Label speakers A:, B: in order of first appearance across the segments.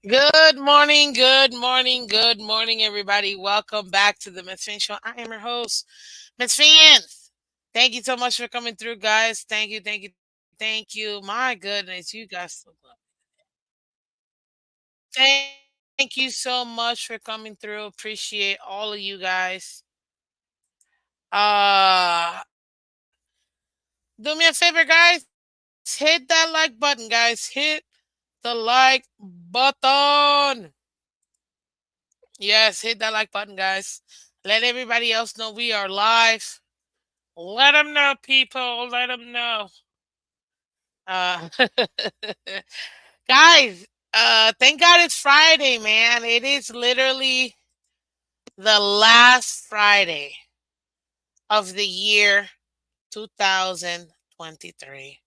A: Good morning, everybody. Welcome back to the Miss Fin Show. I am your host, Miss Fins. Thank you so much for coming through, guys. Thank you. My goodness, you guys look love. Thank you so much for coming through. Appreciate all of you guys. Do me a favor, guys. Hit that like button, guys. Hit the like button. Yes, hit that like button, guys. Let everybody else know we are live. Let them know, people. Let them know. Uh, guys, thank God it's Friday, man. It is literally the last Friday of the year 2023.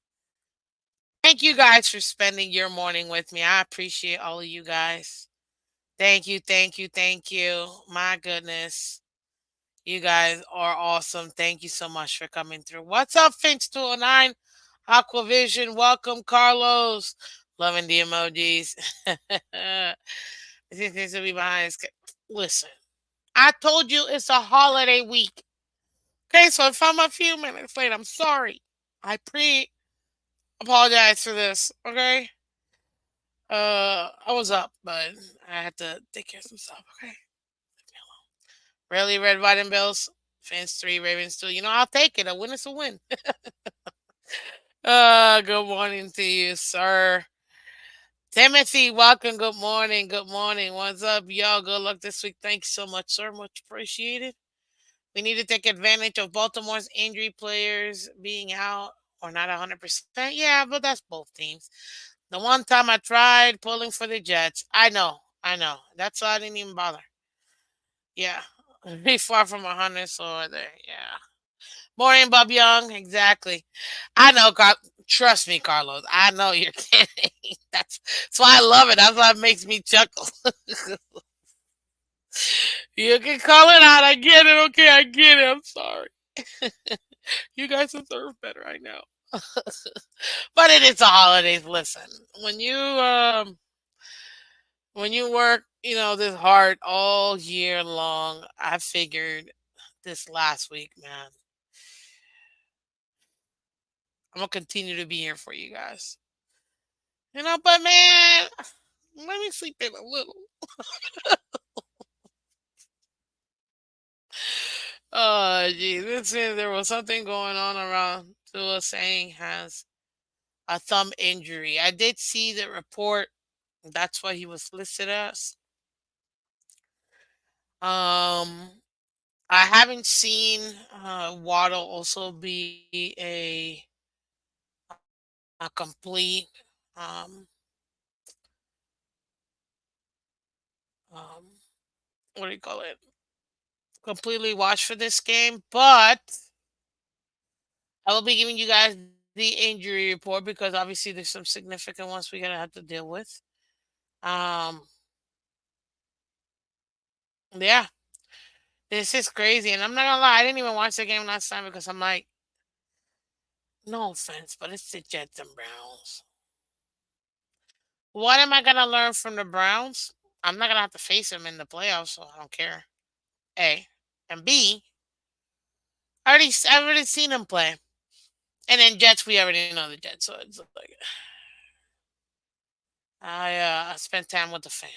A: Thank you guys for spending your morning with me. I appreciate all of you guys. Thank you. My goodness. You guys are awesome. Thank you so much for coming through. What's up, Finch 209? Aquavision, welcome, Carlos. Loving the emojis. This needs to be behind. Listen, I told you it's a holiday week. Okay, so if I'm a few minutes late, I'm sorry. I pre apologize for this. Okay, I was up, but I had to take care of some stuff. Okay, really, red, white, and bills. Fans 3, Ravens 2. I'll take it. A win is a win. Good morning to you, sir. Timothy, welcome. Good morning. Good morning. What's up, y'all? Good luck this week. Thanks so much, sir. Much appreciated. We need to take advantage of Baltimore's injury players being out or not 100%. Yeah, but that's both teams. The one time I tried pulling for the Jets, I know. That's why I didn't even bother. Yeah. Be far from 100, so there. Yeah. Morning, Bob Young. Exactly. I know, trust me, Carlos. I know you're kidding. That's why I love it. That's why it makes me chuckle. You can call it out. I get it. Okay, I get it. I'm sorry. You guys deserve better. I know. But it is the holidays. Listen, when you work, this hard all year long, I figured this last week, man, I'm gonna continue to be here for you guys. But man, let me sleep in a little. Oh, geez. Listen, there was something going on around Tua saying has a thumb injury. I did see the report. That's what he was listed as. Um, I haven't seen Waddle also be a complete um um what do you call it? Completely watch for this game, but I will be giving you guys the injury report because obviously there's some significant ones we're gonna have to deal with. Um, yeah, this is crazy, and I'm not gonna lie, I didn't even watch the game last time because I'm like, no offense, but it's the Jets and Browns. What am I gonna learn from the Browns? I'm not gonna have to face them in the playoffs, so I don't care. A and B. I've already seen them play, and then Jets. We already know the Jets, so it's like I spent time with the fam.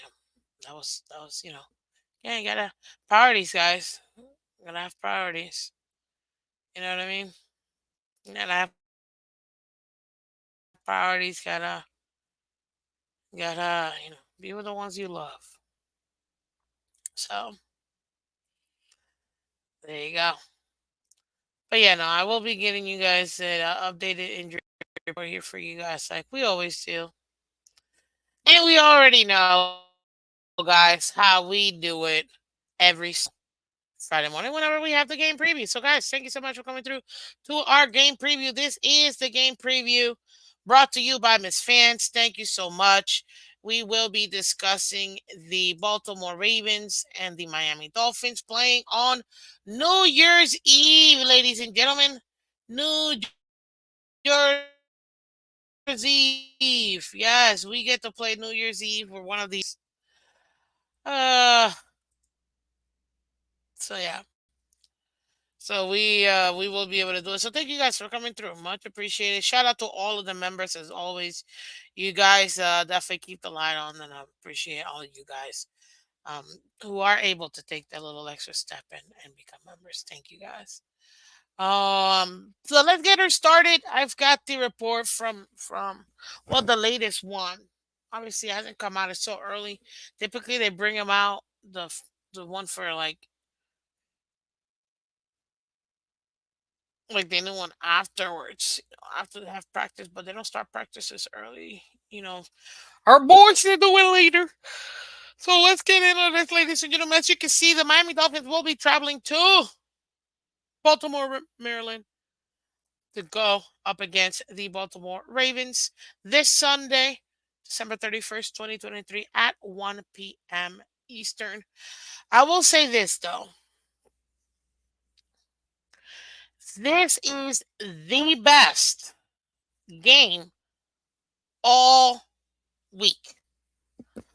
A: That was. Yeah, you gotta priorities, guys. You gotta have priorities. You know what I mean? You gotta have priorities. Gotta be with the ones you love. So there you go. But yeah, no, I will be getting you guys an updated injury report here for you guys, like we always do. And we already know, guys, how we do it every Friday morning whenever we have the game preview. So, guys, thank you so much for coming through to our game preview. This is the game preview brought to you by Miss Fans. Thank you so much. We will be discussing the Baltimore Ravens and the Miami Dolphins playing on New Year's Eve, ladies and gentlemen. New Jersey Nets. Eve. Yes, we get to play New Year's Eve for one of these. Uh, so yeah. So we will be able to do it. So thank you guys for coming through. Much appreciated. Shout out to all of the members as always. You guys definitely keep the light on, and I appreciate all of you guys um who are able to take that little extra step and become members. Thank you guys. So let's get her started. I've got the report from well, the latest one. Obviously, it hasn't come out. It's so early. Typically, they bring them out the one for like the new one afterwards, after they have practice, but they don't start practices early. You know, our boys need to win later. So let's get into this, ladies and gentlemen. As you can see, the Miami Dolphins will be traveling to Baltimore, Maryland to go up against the Baltimore Ravens this Sunday, December 31st, 2023 at 1 p.m. Eastern. I will say this though. This is the best game all week.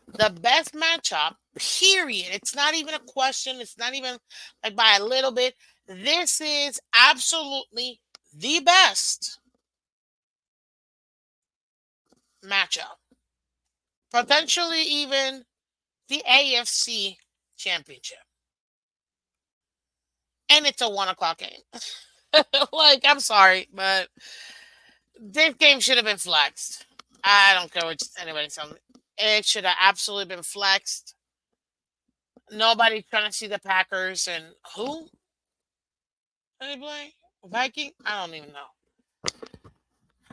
A: The best matchup, period. It's not even a question. It's not even like by a little bit. This is absolutely the best matchup. Potentially even the AFC championship. And it's a 1 o'clock game. Like, I'm sorry, but this game should have been flexed. I don't care what anybody tells me. It should have absolutely been flexed. Nobody's trying to see the Packers and who? Are they play? Viking? I don't even know.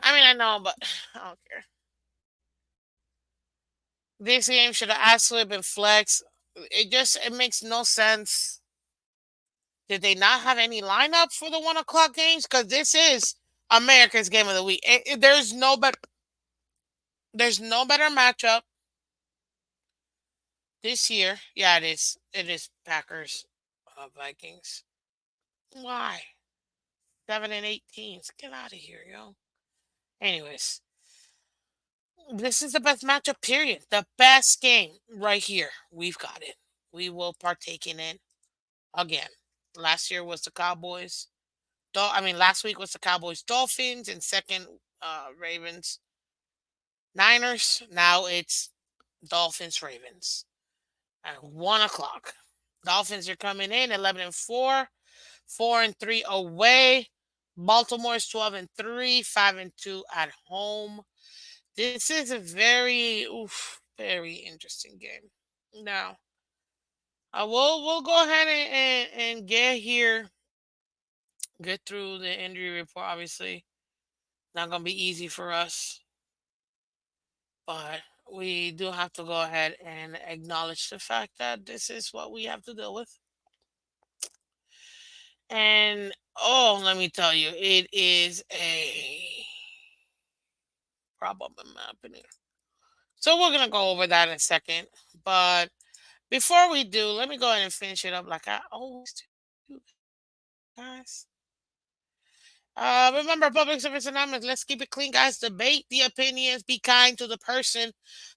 A: I mean, I know, but I don't care. This game should have absolutely been flexed. It makes no sense. Did they not have any lineup for the 1 o'clock games? Because this is America's game of the week. There's no better matchup this year. Yeah, it is. It is Packers, Vikings. Why 7 and 8 teams? Get out of here, yo. Anyways, this is the best matchup. Period. The best game right here. We've got it. We will partake in it again. Last year was the Cowboys. Last week was the Cowboys Dolphins, and second Ravens Niners. Now it's Dolphins Ravens at 1 o'clock. Dolphins are coming in 11-4, 4-3 away. Baltimore is 12-3, 5-2 at home. This is a very interesting game. Now, we'll go ahead and get here, get through the injury report. Obviously, not gonna be easy for us, but we do have to go ahead and acknowledge the fact that this is what we have to deal with. And oh, let me tell you, it is a problem in my opinion. So we're gonna go over that in a second. But before we do, let me go ahead and finish it up like I always do, guys. Remember, public service announcement. Let's keep it clean, guys. Debate the opinions. Be kind to the person.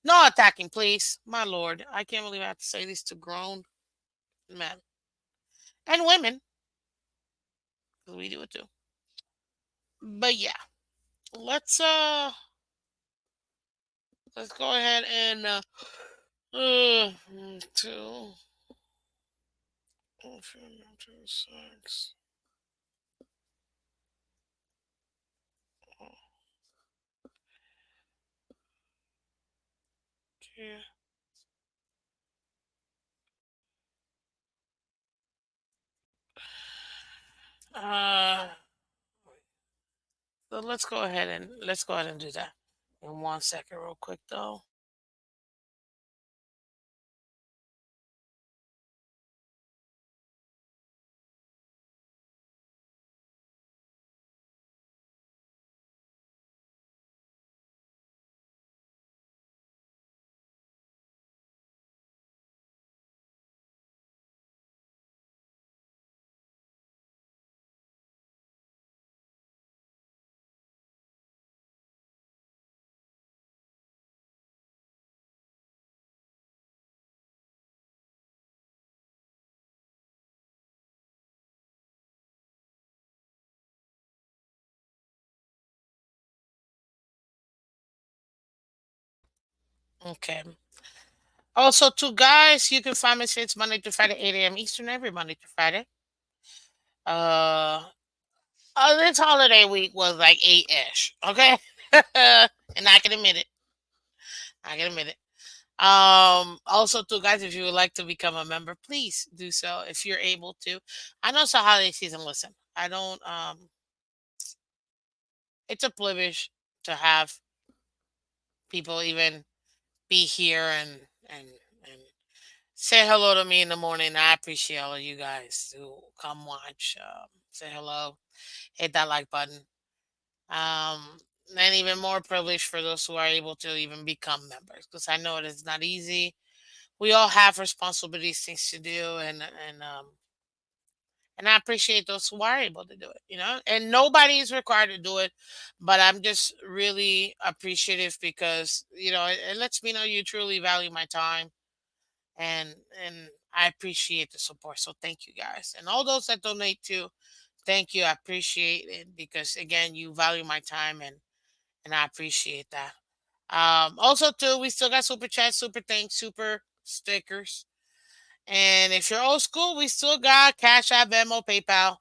A: No attacking, please. My lord, I can't believe I have to say this to grown men and women, 'cause we do it too. But yeah, let's uh, let's go ahead and two, 6. Okay. Uh, so let's go ahead and do that in 1 second, real quick, though. Okay. Also, two guys, you can find Miss Fitz Monday to Friday, 8 a.m. Eastern, every Monday to Friday. Uh, this holiday week was like 8-ish. Okay. And I can admit it. I can admit it. Also, too, guys, if you would like to become a member, please do so if you're able to. I know it's a holiday season. Listen, I don't, it's a privilege to have people even be here and, and say hello to me in the morning. I appreciate all of you guys who come watch, say hello, hit that like button. Um, and even more privilege for those who are able to even become members because I know it is not easy. We all have responsibilities, things to do, and I appreciate those who are able to do it. And nobody is required to do it, but I'm just really appreciative because it lets me know you truly value my time, and and I appreciate the support. So thank you guys, and all those that donate too. Thank you, I appreciate it because again, you value my time, and I appreciate that. Also too, we still got super chat, super thanks, super stickers. And if you're old school, we still got Cash App, Venmo, PayPal.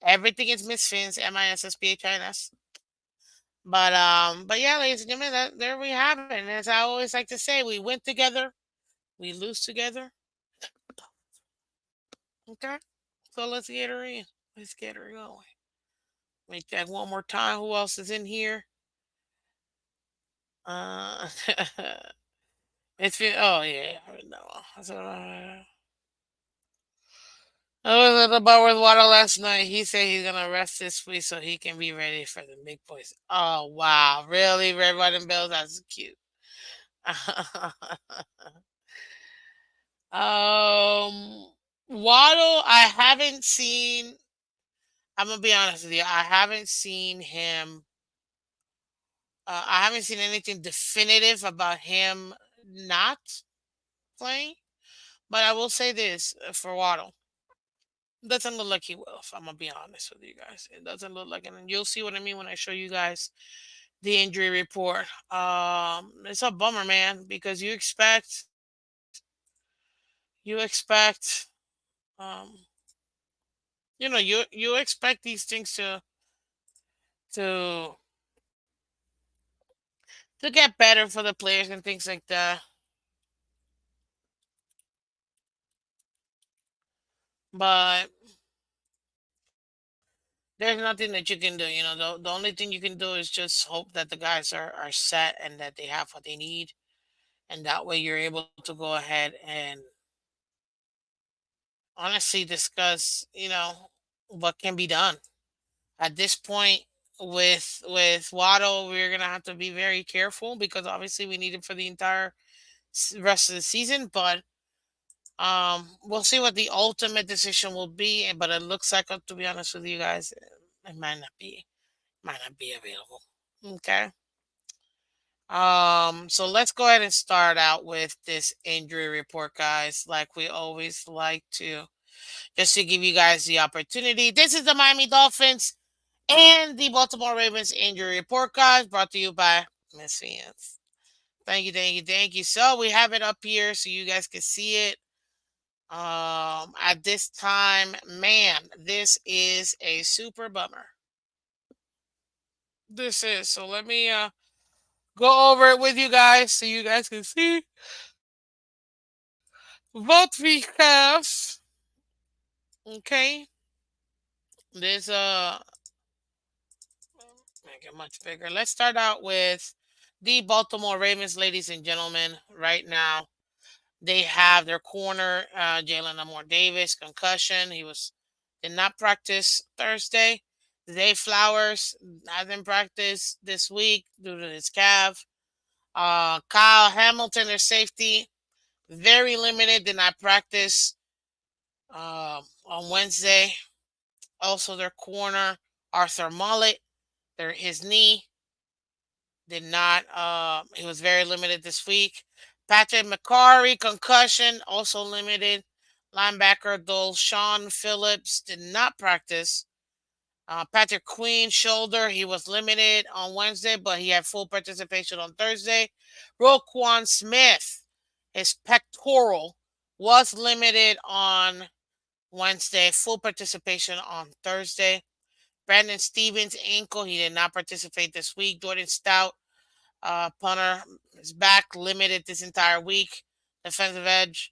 A: Everything is Miss Fins, MISSPHINS. But yeah, ladies and gentlemen, there we have it. And as I always like to say, we win together, we lose together. Okay, so let's get her in. Let's get her going. Let me check one more time. Who else is in here? Uh, it's been. Oh yeah, no. I was at the bar with Water last night. He said he's gonna rest this week so he can be ready for the big boys. Oh wow, really? Red, white, and bells. That's cute. Waddle, I haven't seen. I'm gonna be honest with you. I haven't seen him. I haven't seen anything definitive about him not playing. But I will say this for Waddle. Doesn't look like he will, if I'm gonna be honest with you guys. It doesn't look like it. And you'll see what I mean when I show you guys the injury report. It's a bummer, man, because you expect um you expect these things to to get better for the players and things like that. But there's nothing that you can do. The only thing you can do is just hope that the guys are set and that they have what they need. And that way you're able to go ahead and honestly discuss, what can be done. At this point with Waddle, we're gonna have to be very careful because obviously we need him for the entire rest of the season. But we'll see what the ultimate decision will be. But it looks like, to be honest with you guys, it might not be available. Okay. So let's go ahead and start out with this injury report, guys, like we always like to, just to give you guys the opportunity. This is the Miami Dolphins and the Baltimore Ravens injury report, guys, brought to you by Miss Fans. Thank you, thank you, thank you. So we have it up here so you guys can see it. At this time, man, this is a super bummer. This is so. Let me go over it with you guys so you guys can see what we have. Okay, this make it much bigger. Let's start out with the Baltimore Ravens, ladies and gentlemen. Right now, they have their corner, Jalen Amore Davis, concussion. Did not practice Thursday. Zay Flowers hasn't practiced this week due to his calf. Kyle Hamilton, their safety, very limited. Did not practice on Wednesday. Also, their corner, Arthur Mullet, his knee did not. He was very limited this week. Patrick McCarry, concussion, also limited. Linebacker Sean Phillips did not practice. Patrick Queen, shoulder. He was limited on Wednesday, but he had full participation on Thursday. Roquan Smith, his pectoral, was limited on Wednesday, full participation on Thursday. Brandon Stevens, ankle. He did not participate this week. Jordan Stout, punter, is back, limited this entire week. Defensive edge.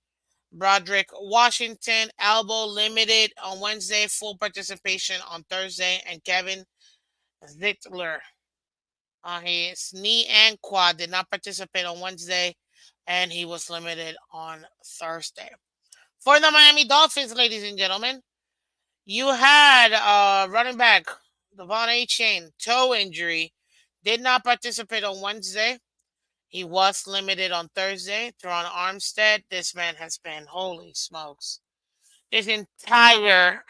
A: Broderick Washington, elbow, limited on Wednesday, full participation on Thursday. And Kevin Zittler, on his knee and quad, did not participate on Wednesday, and he was limited on Thursday. For the Miami Dolphins, ladies and gentlemen, you had running back Devon A. Chain, toe injury, did not participate on Wednesday. He was limited on Thursday. Teron Armstead, this man has been, holy smokes, this entire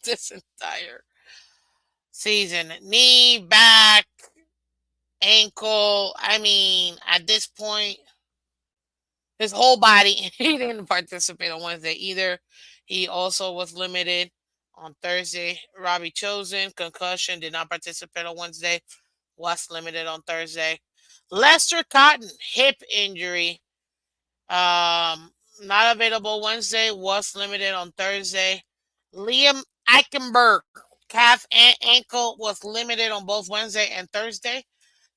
A: this entire season, knee, back, ankle. I mean, at this point, his whole body. He didn't participate on Wednesday either. He also was limited on Thursday. Robbie Chosen, concussion, did not participate on Wednesday. Was limited on Thursday. Lester Cotton, hip injury. Not available Wednesday. Was limited on Thursday. Liam Eichenberg, calf and ankle, was limited on both Wednesday and Thursday.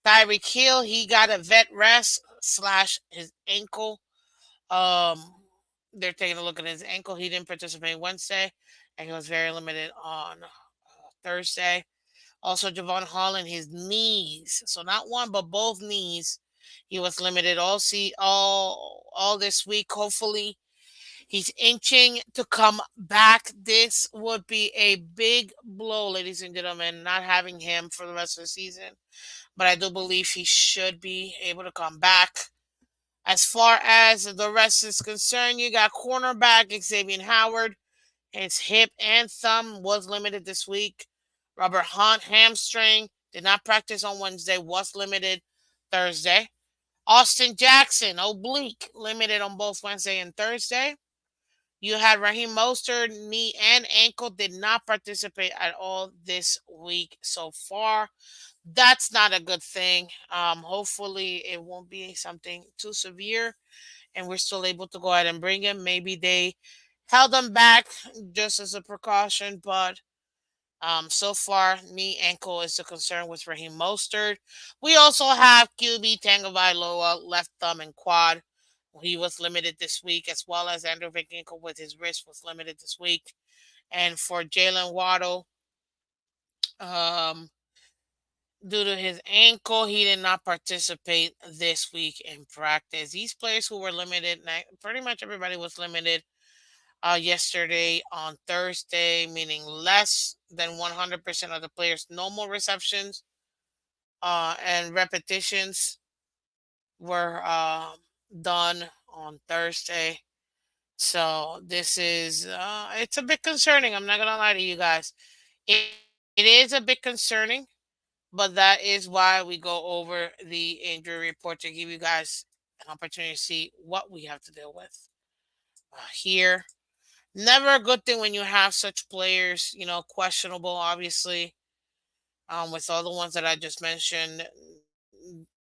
A: Tyreek Hill, he got a vet rest slash his ankle. Um, they're taking a look at his ankle. He didn't participate Wednesday, and he was very limited on Thursday. Also, Javon Holland, his knees. So not one, but both knees. He was limited all this week. Hopefully, he's inching to come back. This would be a big blow, ladies and gentlemen, not having him for the rest of the season. But I do believe he should be able to come back. As far as the rest is concerned, you got cornerback Xavier Howard. His hip and thumb was limited this week. Robert Hunt, hamstring, did not practice on Wednesday, was limited Thursday. Austin Jackson, oblique, limited on both Wednesday and Thursday. You had Raheem Mostert, knee and ankle, did not participate at all this week so far. That's not a good thing. Hopefully, it won't be something too severe, and we're still able to go ahead and bring him. Maybe they held him back just as a precaution, but so far, knee ankle is the concern with Raheem Mostert. We also have QB Tagovailoa, left thumb and quad. He was limited this week, as well as Andrew Van Ginkel with his wrist was limited this week. And for Jalen Waddle, um, due to his ankle, he did not participate this week in practice. These players who were limited, pretty much everybody was limited yesterday on Thursday, meaning less than 100% of the players. No more receptions and repetitions were done on Thursday. So this is it's a bit concerning. I'm not gonna lie to you guys. It is a bit concerning, but that is why we go over the injury report to give you guys an opportunity to see what we have to deal with here. Never a good thing when you have such players, questionable, obviously, with all the ones that I just mentioned.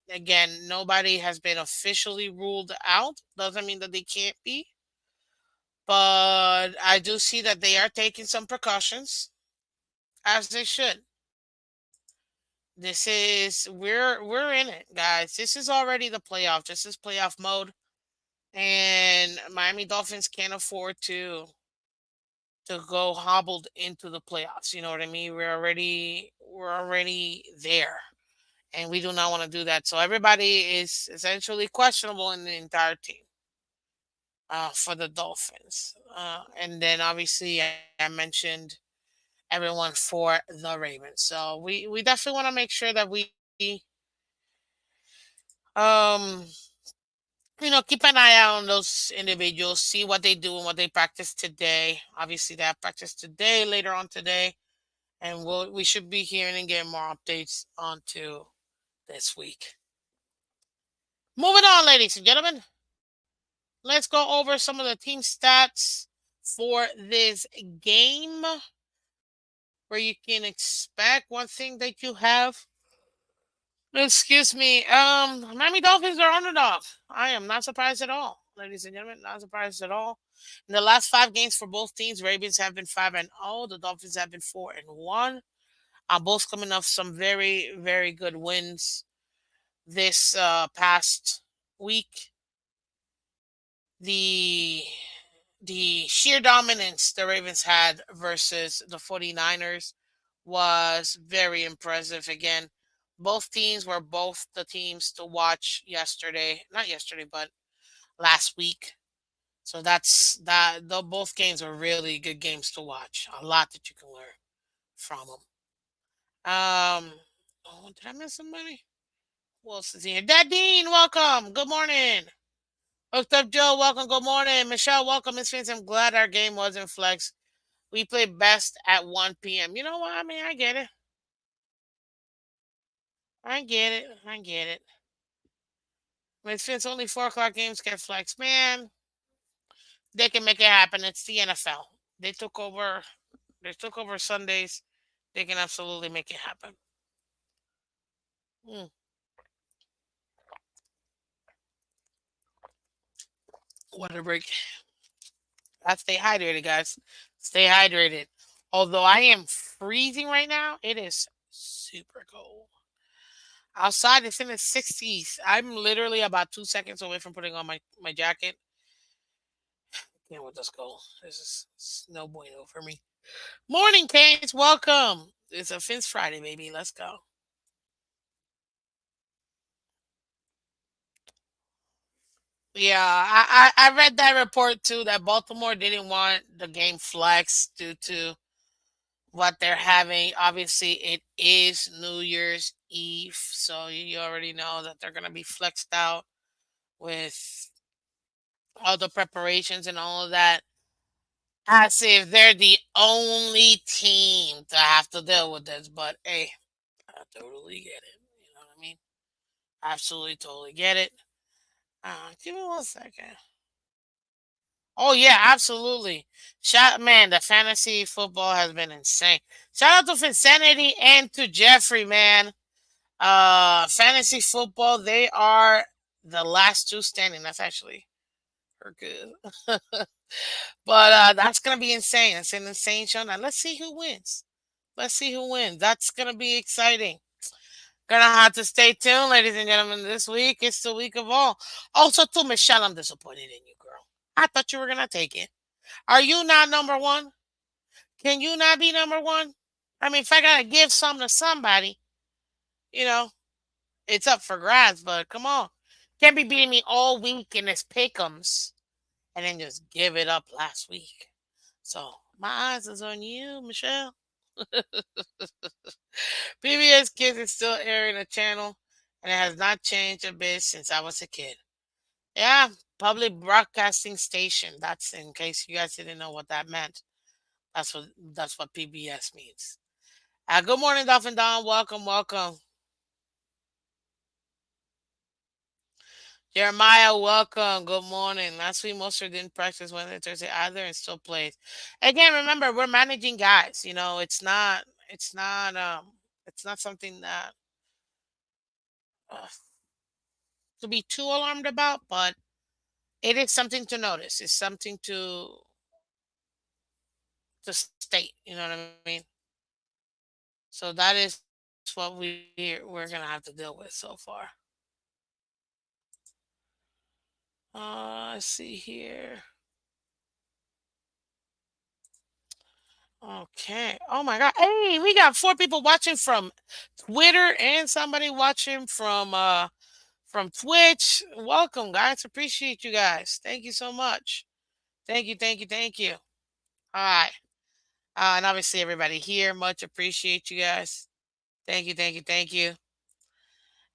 A: Again, nobody has been officially ruled out. Doesn't mean that they can't be. But I do see that they are taking some precautions, as they should. This is we're in it, guys. This is already the playoff. This is playoff mode. And Miami Dolphins can't afford to go hobbled into the playoffs. You know what I mean? We're already there, and we do not want to do that. So everybody is essentially questionable in the entire team for the Dolphins, and then obviously I mentioned everyone for the Ravens. So we definitely want to make sure that we um keep an eye out on those individuals, see what they do and what they practice today. Obviously, they have practice today, later on today, and we should be hearing and getting more updates onto this week. Moving on, ladies and gentlemen, let's go over some of the team stats for this game. where you can expect one thing that you have. Excuse me. Miami Dolphins are underdogs. I am not surprised at all, ladies and gentlemen. Not surprised at all. In the last 5 games for both teams, Ravens have been 5-0. The Dolphins have been 4-1. Both coming off some very, very good wins this past week. The the sheer dominance the Ravens had versus the 49ers was very impressive. Again, both teams were both the teams to watch yesterday. Not yesterday, but last week. So that's that. Though both games were really good games to watch. A lot that you can learn from them. Did I miss somebody? Who else is here? Dad Dean, welcome. Good morning. Hooked up Joe, welcome. Good morning. Michelle, welcome. Miss Phins, I'm glad our game wasn't flex. We play best at 1 p.m. You know what? I mean, I get it. I get it. I get it. Miss Phins, only 4 o'clock games get flex. Man, they can make it happen. It's the NFL. They took over. They took over Sundays. They can absolutely make it happen. Mm, what a break. I stay hydrated, guys. Stay hydrated. Although I am freezing right now, it is super cold. Outside, it's in the 60s. I'm literally about 2 seconds away from putting on my jacket. Can't let this go. This is it's no bueno for me. Morning, Canes. Welcome. It's a Fins Friday, baby. Let's go. Yeah, I read that report too that Baltimore didn't want the game flexed due to what they're having. Obviously, it is New Year's Eve, so you already know that they're gonna be flexed out with all the preparations and all of that. As if they're the only team to have to deal with this, but hey, I totally get it. You know what I mean? Absolutely, totally get it. Give me 1 second. Oh yeah, absolutely. Shout man, the fantasy football has been insane. Shout out to Finsanity and to Jeffrey, man. Fantasy football, they are the last two standing. That's actually her good. But that's gonna be insane. It's an insane show. Now let's see who wins. Let's see who wins. That's gonna be exciting. Gonna have to stay tuned, ladies and gentlemen. This week it's the week of all. Also, to Michelle, I'm disappointed in you, girl. I thought you were gonna take it. Are you not number one? Can you not be number one? I mean, if I gotta give some to somebody, you know, it's up for grabs. But come on, can't be beating me all week in this pickums and then just give it up last week. So my eyes is on you, Michelle. PBS Kids is still airing the channel, and it has not changed a bit since I was a kid. Yeah, public broadcasting station. That's in case you guys didn't know what that meant. That's what PBS means. Good morning, Dolphin Don. Welcome, welcome. Jeremiah, welcome. Good morning. Last week, Monster didn't practice Wednesday, Thursday either, and still plays. Again, remember we're managing guys. You know, it's not something that uh, to be too alarmed about, but it is something to notice. It's something to state. You know what I mean? So that is what we're gonna have to deal with so far. Let's see here. Okay. Oh my God. Hey, we got 4 people watching from Twitter and somebody watching from Twitch. Welcome, guys. Appreciate you guys. Thank you so much. Thank you, thank you, thank you. All right. And obviously everybody here, much appreciate you guys. Thank you, thank you, thank you.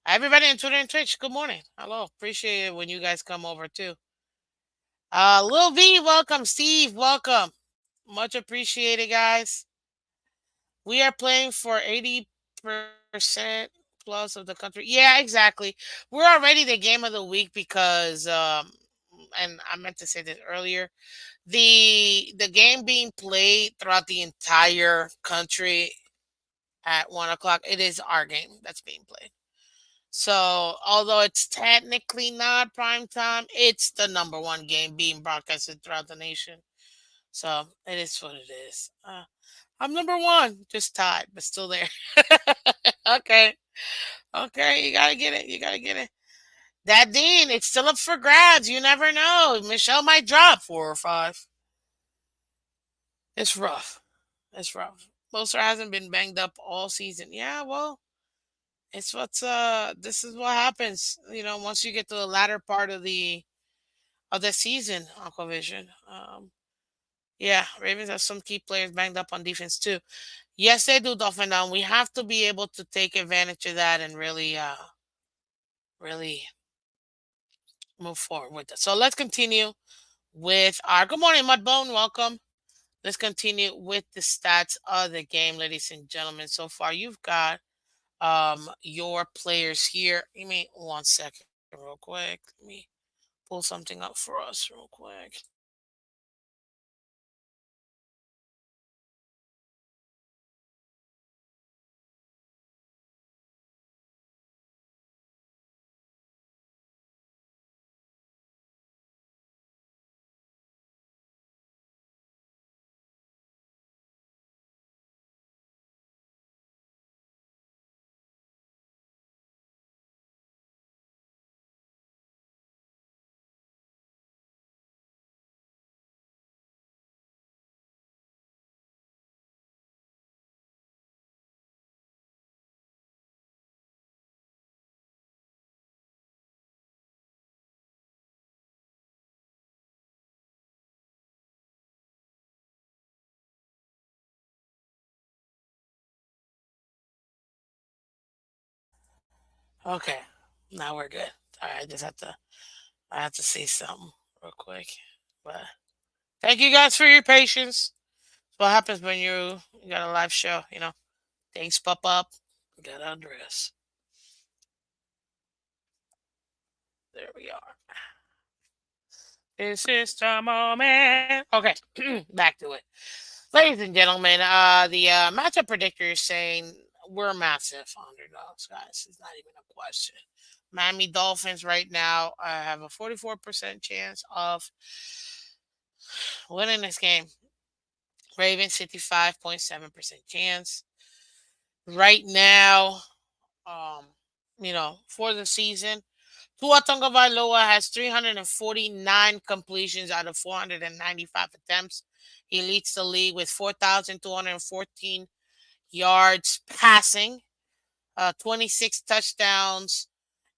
A: Everybody on Twitter and Twitch, good morning. Hello. Appreciate it when you guys come over too. Lil V, welcome. Steve, welcome. Much appreciated, guys. We are playing for 80% plus of the country. Yeah, exactly. We're already the game of the week because and I meant to say this earlier. The game being played throughout the entire country at 1 o'clock. It is our game that's being played. So although it's technically not prime time, it's the number one game being broadcasted throughout the nation. So it is what it is. I'm number one, just tied, but still there. Okay. Okay, you gotta get it. You gotta get it. That Dean, it's still up for grabs. You never know. Michelle might drop 4 or 5. It's rough. It's rough. Moser hasn't been banged up all season. Yeah, well, it's what's this is what happens. Once you get to the latter part of the season, Aquavision. Yeah, Ravens have some key players banged up on defense too. Yes, they do, Dolphin down. We have to be able to take advantage of that and really move forward with it. So let's continue with our good morning, Mudbone. Welcome. Let's continue with the stats of the game, ladies and gentlemen. So far, you've got your players here. Give me 1 second, real quick. Let me pull something up for us, real quick. Okay, now we're good. All right, I have to say something real quick, but thank you guys for your patience. What happens when you got a live show? Things pop up. You gotta address. There we are. This is the moment. Okay, back to it. Ladies and gentlemen, the matchup predictor is saying we're massive underdogs, guys. It's not even a question. Miami Dolphins right now have a 44% chance of winning this game. Ravens 55.7% chance. Right now, um, for the season, Tua Tagovailoa has 349 completions out of 495 attempts. He leads the league with 4,214 yards passing, 26 touchdowns,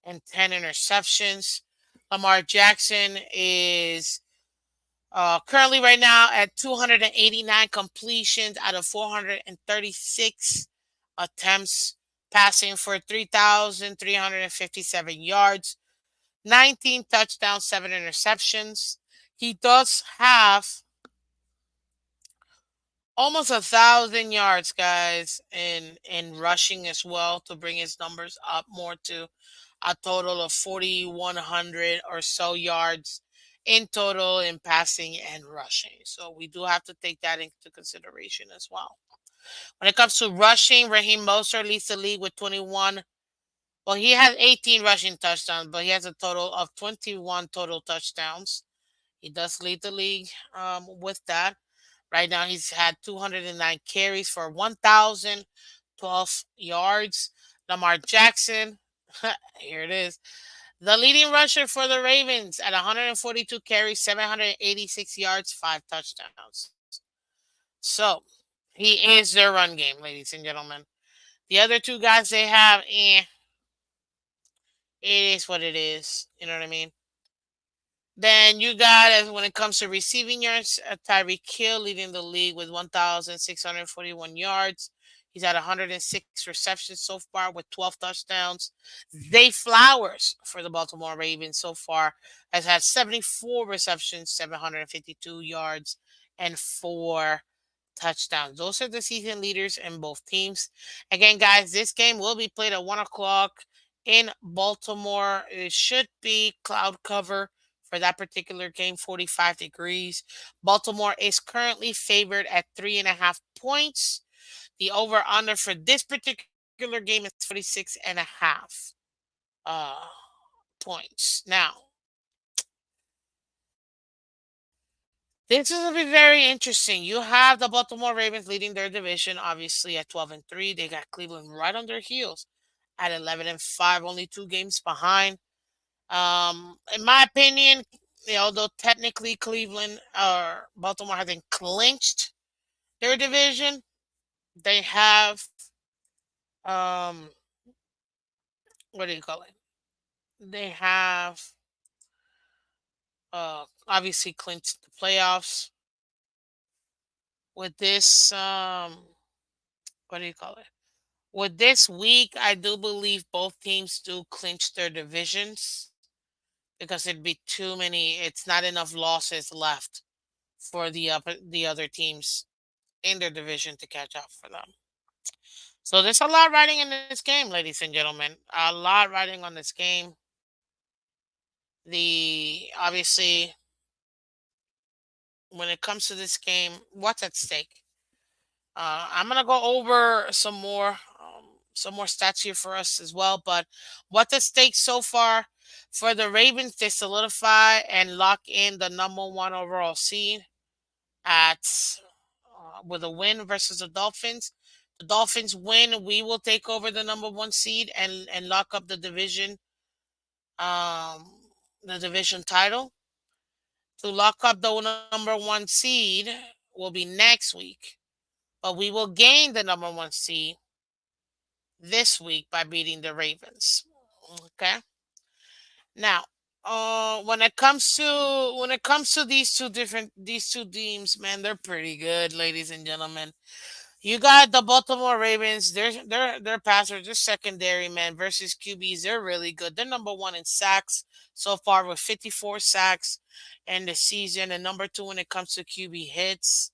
A: and 10 interceptions. Lamar Jackson is currently right now at 289 completions out of 436 attempts, passing for 3,357 yards, 19 touchdowns, 7 interceptions. He does have almost 1,000 yards, guys, in rushing as well to bring his numbers up more to a total of 4,100 or so yards in total in passing and rushing. So we do have to take that into consideration as well. When it comes to rushing, Raheem Mostert leads the league with 21. Well, he has 18 rushing touchdowns, but he has a total of 21 total touchdowns. He does lead the league with that. Right now, he's had 209 carries for 1,012 yards. Lamar Jackson, here it is, the leading rusher for the Ravens at 142 carries, 786 yards, 5 touchdowns. So he is their run game, ladies and gentlemen. The other two guys they have, it is what it is. You know what I mean? Then you got, when it comes to receiving yards, Tyreek Hill leading the league with 1,641 yards. He's had 106 receptions so far with 12 touchdowns. Zay Flowers for the Baltimore Ravens so far has had 74 receptions, 752 yards, and 4 touchdowns. Those are the season leaders in both teams. Again, guys, this game will be played at 1 o'clock in Baltimore. It should be cloud cover for that particular game, 45 degrees. Baltimore is currently favored at 3.5 points. The over under for this particular game is 46.5 uh, points. Now, this is going to be very interesting. You have the Baltimore Ravens leading their division, obviously at 12-3. They got Cleveland right on their heels at 11-5, only 2 games behind. In my opinion, although technically Cleveland or Baltimore hasn't clinched their division, they have um, what do you call it? They have obviously clinched the playoffs with this. What do you call it? With this week, I do believe both teams do clinch their divisions because it'd be too many. It's not enough losses left for the other teams in their division to catch up for them. So there's a lot riding in this game, ladies and gentlemen. A lot riding on this game. The obviously when it comes to this game, what's at stake? I'm gonna go over some more stats here for us as well. But what's at stake so far for the Ravens? They solidify and lock in the number one overall seed at with a win versus the Dolphins. The Dolphins win, we will take over the number one seed and lock up um the division title. To lock up the number one seed will be next week, but we will gain the number one seed this week by beating the Ravens. Okay. Now, when it comes to these two teams, man, they're pretty good, ladies and gentlemen. You got the Baltimore Ravens. Their passers, their secondary man versus QBs. They're really good. They're number one in sacks so far with 54 sacks in the season, and number two when it comes to QB hits.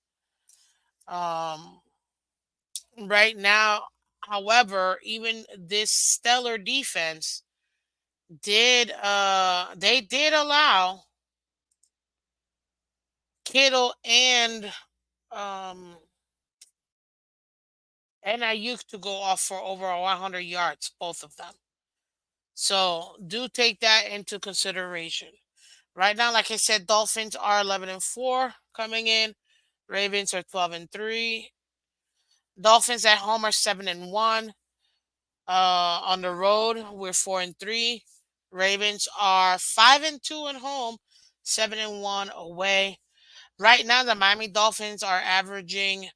A: Um, right now, however, even this stellar defense they did allow Kittle um and Ayuk to go off for over 100 yards, both of them. So do take that into consideration. Right now, like I said, Dolphins are 11-4 coming in. Ravens are 12-3. Dolphins at home are 7-1. On the road, we're 4-3. Ravens are 5-2 at home, 7-1 away. Right now, the Miami Dolphins are averaging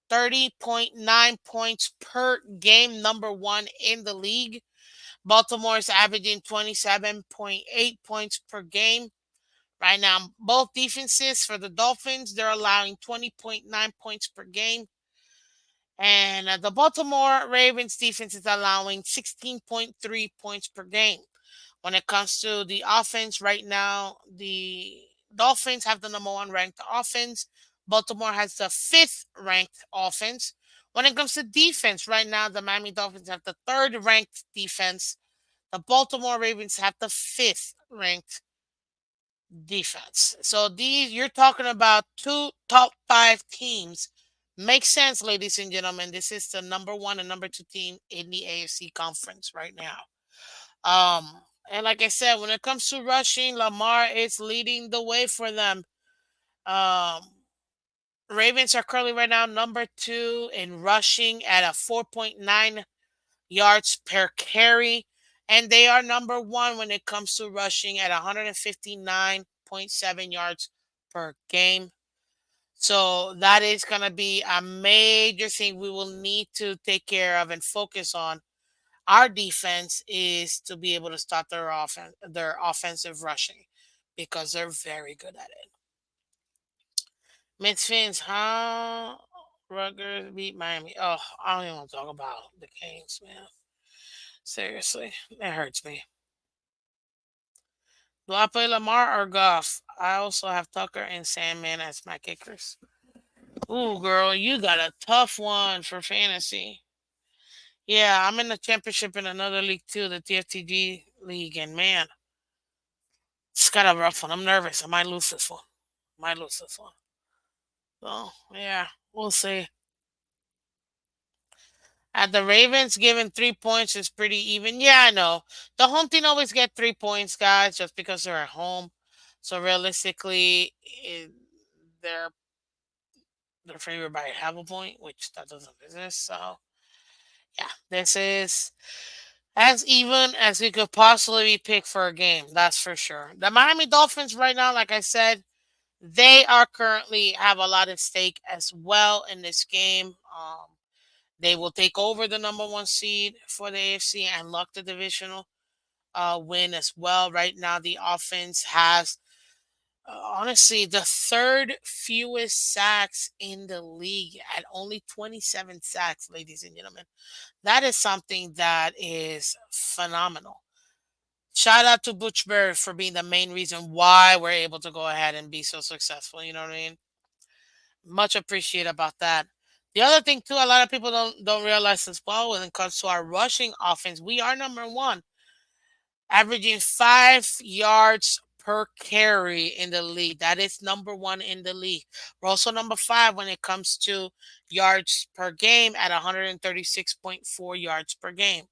A: 30.9 points per game, number one in the league. Baltimore is averaging 27.8 points per game. Right now, both defenses for the Dolphins, they're allowing 20.9 points per game. And the Baltimore Ravens defense is allowing 16.3 points per game. When it comes to the offense, right now, the Dolphins have the number one ranked offense. Baltimore has the fifth ranked offense. When it comes to defense, right now, the Miami Dolphins have the third ranked defense. The Baltimore Ravens have the fifth ranked defense. So these you're talking about two top five teams. Makes sense, ladies and gentlemen. This is the number one and number two team in the AFC conference right now. And like I said, when it comes to rushing, Lamar is leading the way for them. Um, Ravens are currently right now number two in rushing at a 4.9 yards per carry. And they are number one when it comes to rushing at 159.7 yards per game. So that is going to be a major thing we will need to take care of and focus on. Our defense is to be able to stop their offensive rushing because they're very good at it. Miss Phins, how Rutgers beat Miami? Oh, I don't even want to talk about the Kings, man. Seriously, that hurts me. Do I play Lamar or Goff? I also have Tucker and Sandman as my kickers. Ooh, girl, you got a tough one for fantasy. Yeah, I'm in the championship in another league too, the TFTG league, and man, It's kind of a rough one. I'm nervous. I might lose this one. Might lose this one. So yeah, we'll see. At the Ravens giving 3 points is pretty even. Yeah, I know. The home team always get 3 points, guys, just because they're at home. So realistically, they're favored by half a point, which that doesn't exist. So yeah, this is as even as we could possibly pick for a game. That's for sure. The Miami Dolphins right now, like I said, they are currently have a lot at stake as well in this game. They will take over the number one seed for the AFC and lock the divisional win as well. Right now, the offense has honestly the third fewest sacks in the league at only 27 sacks, ladies and gentlemen. That is something that is phenomenal. Shout out to Butch Bird for being the main reason why we're able to go ahead and be so successful. You know what I mean? Much appreciate about that. The other thing too, a lot of people don't realize as well when it comes to our rushing offense, we are number one, averaging 5 yards per carry in the league. That is number one in the league. We're also number five when it comes to yards per game at 136.4 yards per game.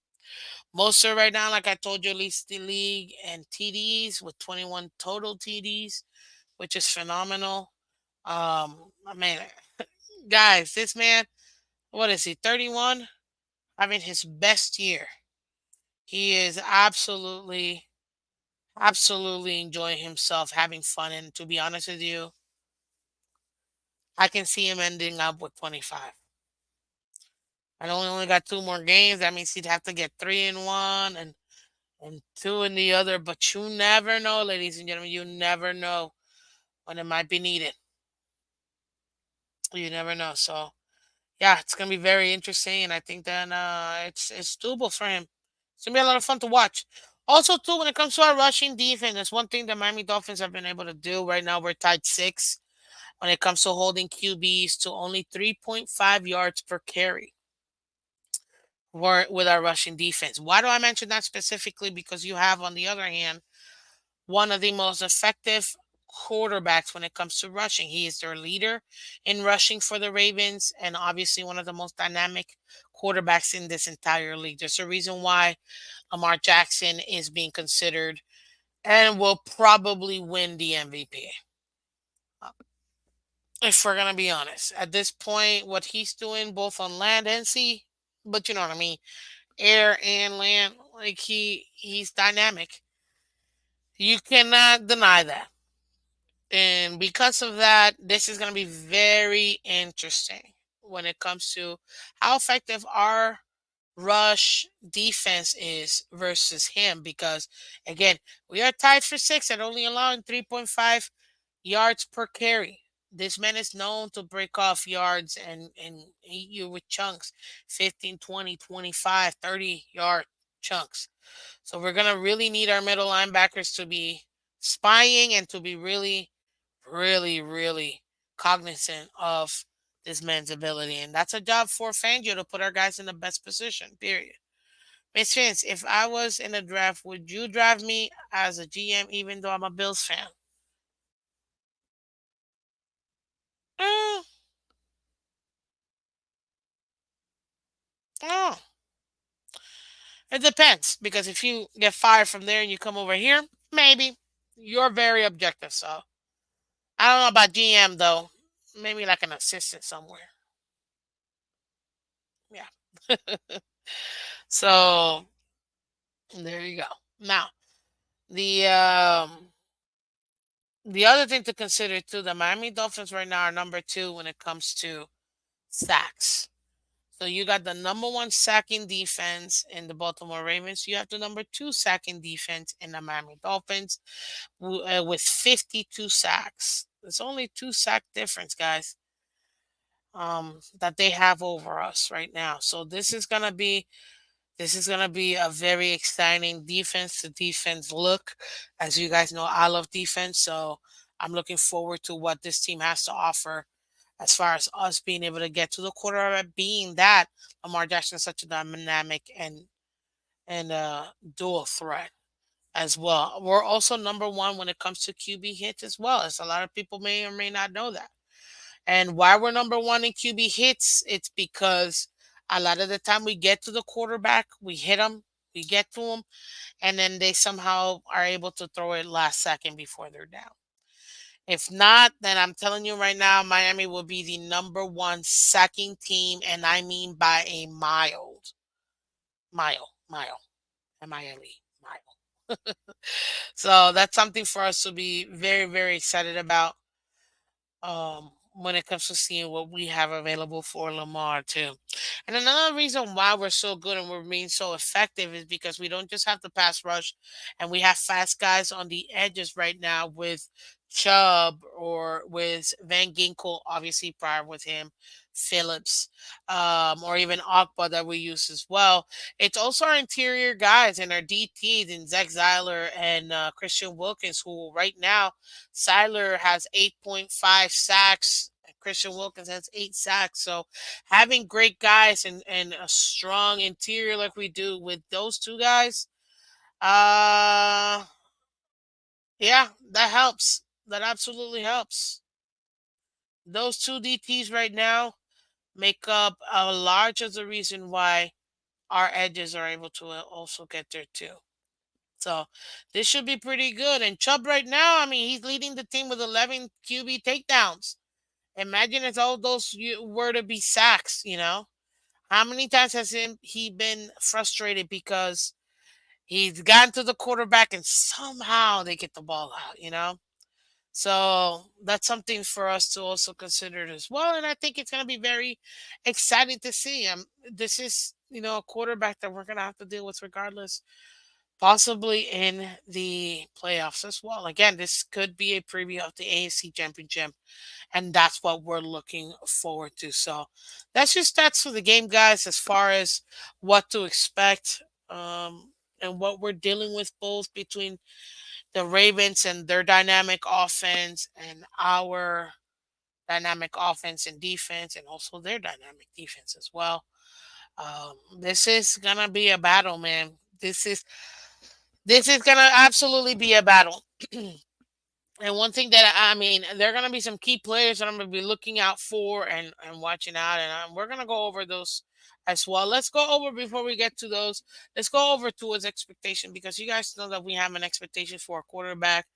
A: Most are right now, like I told you, leads the league and TDs with 21 total TDs, which is phenomenal. I mean, guys, this man, what is he, 31? Having his best year. He is absolutely enjoying himself, having fun. And to be honest with you, I can see him ending up with 25. I know he only got two more games. That means he'd have to get three in one and two in the other. But you never know, ladies and gentlemen. You never know when it might be needed. You never know. So yeah, it's gonna be very interesting, and I think that it's doable for him. It's gonna be a lot of fun to watch. Also, too, when it comes to our rushing defense, that's one thing the Miami Dolphins have been able to do. Right now, we're tied six when it comes to holding QBs to only 3.5 yards per carry with our rushing defense. Why do I mention that specifically? Because you have, on the other hand, one of the most effective quarterbacks when it comes to rushing. He is their leader in rushing for the Ravens and obviously one of the most dynamic quarterbacks in this entire league. There's a reason why Lamar Jackson is being considered and will probably win the MVP. If we're going to be honest, at this point, what he's doing both on land and sea, but you know what I mean, air and land, like he's dynamic. You cannot deny that. And because of that, this is going to be very interesting when it comes to how effective our rush defense is versus him. Because, again, we are tied for six and only allowing 3.5 yards per carry. This man is known to break off yards and eat you with chunks 15, 20, 25, 30 yard chunks. So we're going to really need our middle linebackers to be spying and to be really cognizant of this man's ability. And that's a job for Fangio to put our guys in the best position, period. Miss Vince, if I was in a draft, would you draft me as a GM even though I'm a Bills fan? Mm, oh, it depends. Because if you get fired from there and you come over here, maybe. You're very objective, so I don't know about GM though. Maybe like an assistant somewhere. Yeah. So there you go. Now, the the other thing to consider too, the Miami Dolphins right now are number two when it comes to sacks. So you got the number one sacking defense in the Baltimore Ravens. You have the number two sacking defense in the Miami Dolphins with 52 sacks. There's only two sack difference, guys, that they have over us right now. So this is gonna be a very exciting defense to defense look. As you guys know, I love defense, so I'm looking forward to what this team has to offer as far as us being able to get to the quarterback, being that Lamar Jackson is such a dynamic and dual threat. as well. We're also number one when it comes to QB hits as well, as a lot of people may or may not know that. And why we're number one in QB hits, it's because a lot of the time we get to the quarterback, we hit them, we get to them, and then they somehow are able to throw it last second before they're down. If not, then I'm telling you right now, Miami will be the number one sacking team, and I mean by a mile, MILE, mile. So that's something for us to be very, very excited about when it comes to seeing what we have available for Lamar too. And another reason why we're so good and we're being so effective is because we don't just have the pass rush, and we have fast guys on the edges right now with Chubb or with Van Ginkel, obviously prior with him, Phillips, or even Akba that we use as well. It's also our interior guys and our DTs and Zach Zeiler and Christian Wilkins, who right now Seiler has 8.5 sacks. Christian Wilkins has 8 sacks. So having great guys and a strong interior like we do with those two guys, uh, yeah, that helps. That absolutely helps. Those two DTs right now make up a large of the reason why our edges are able to also get there too. So this should be pretty good. And Chubb right now, I mean, he's leading the team with 11 QB takedowns. Imagine if all those were to be sacks, you know? How many times has he been frustrated because he's gotten to the quarterback and somehow they get the ball out, you know? So that's something for us to also consider as well. And I think it's going to be very exciting to see. This is, a quarterback that we're going to have to deal with regardless, possibly in the playoffs as well. Again, this could be a preview of the AFC Championship, and that's what we're looking forward to. So that's your stats for the game, guys, as far as what to expect, and what we're dealing with both between the Ravens and their dynamic offense and our dynamic offense and defense, and also their dynamic defense as well. This is gonna be a battle, man. This is gonna absolutely be a battle. And one thing that I mean, there are going to be some key players that I'm going to be looking out for and watching out, and we're going to go over those as well. Let's go over before we get to those. Let's go over to his expectation, because you guys know that we have an expectation for a quarterback.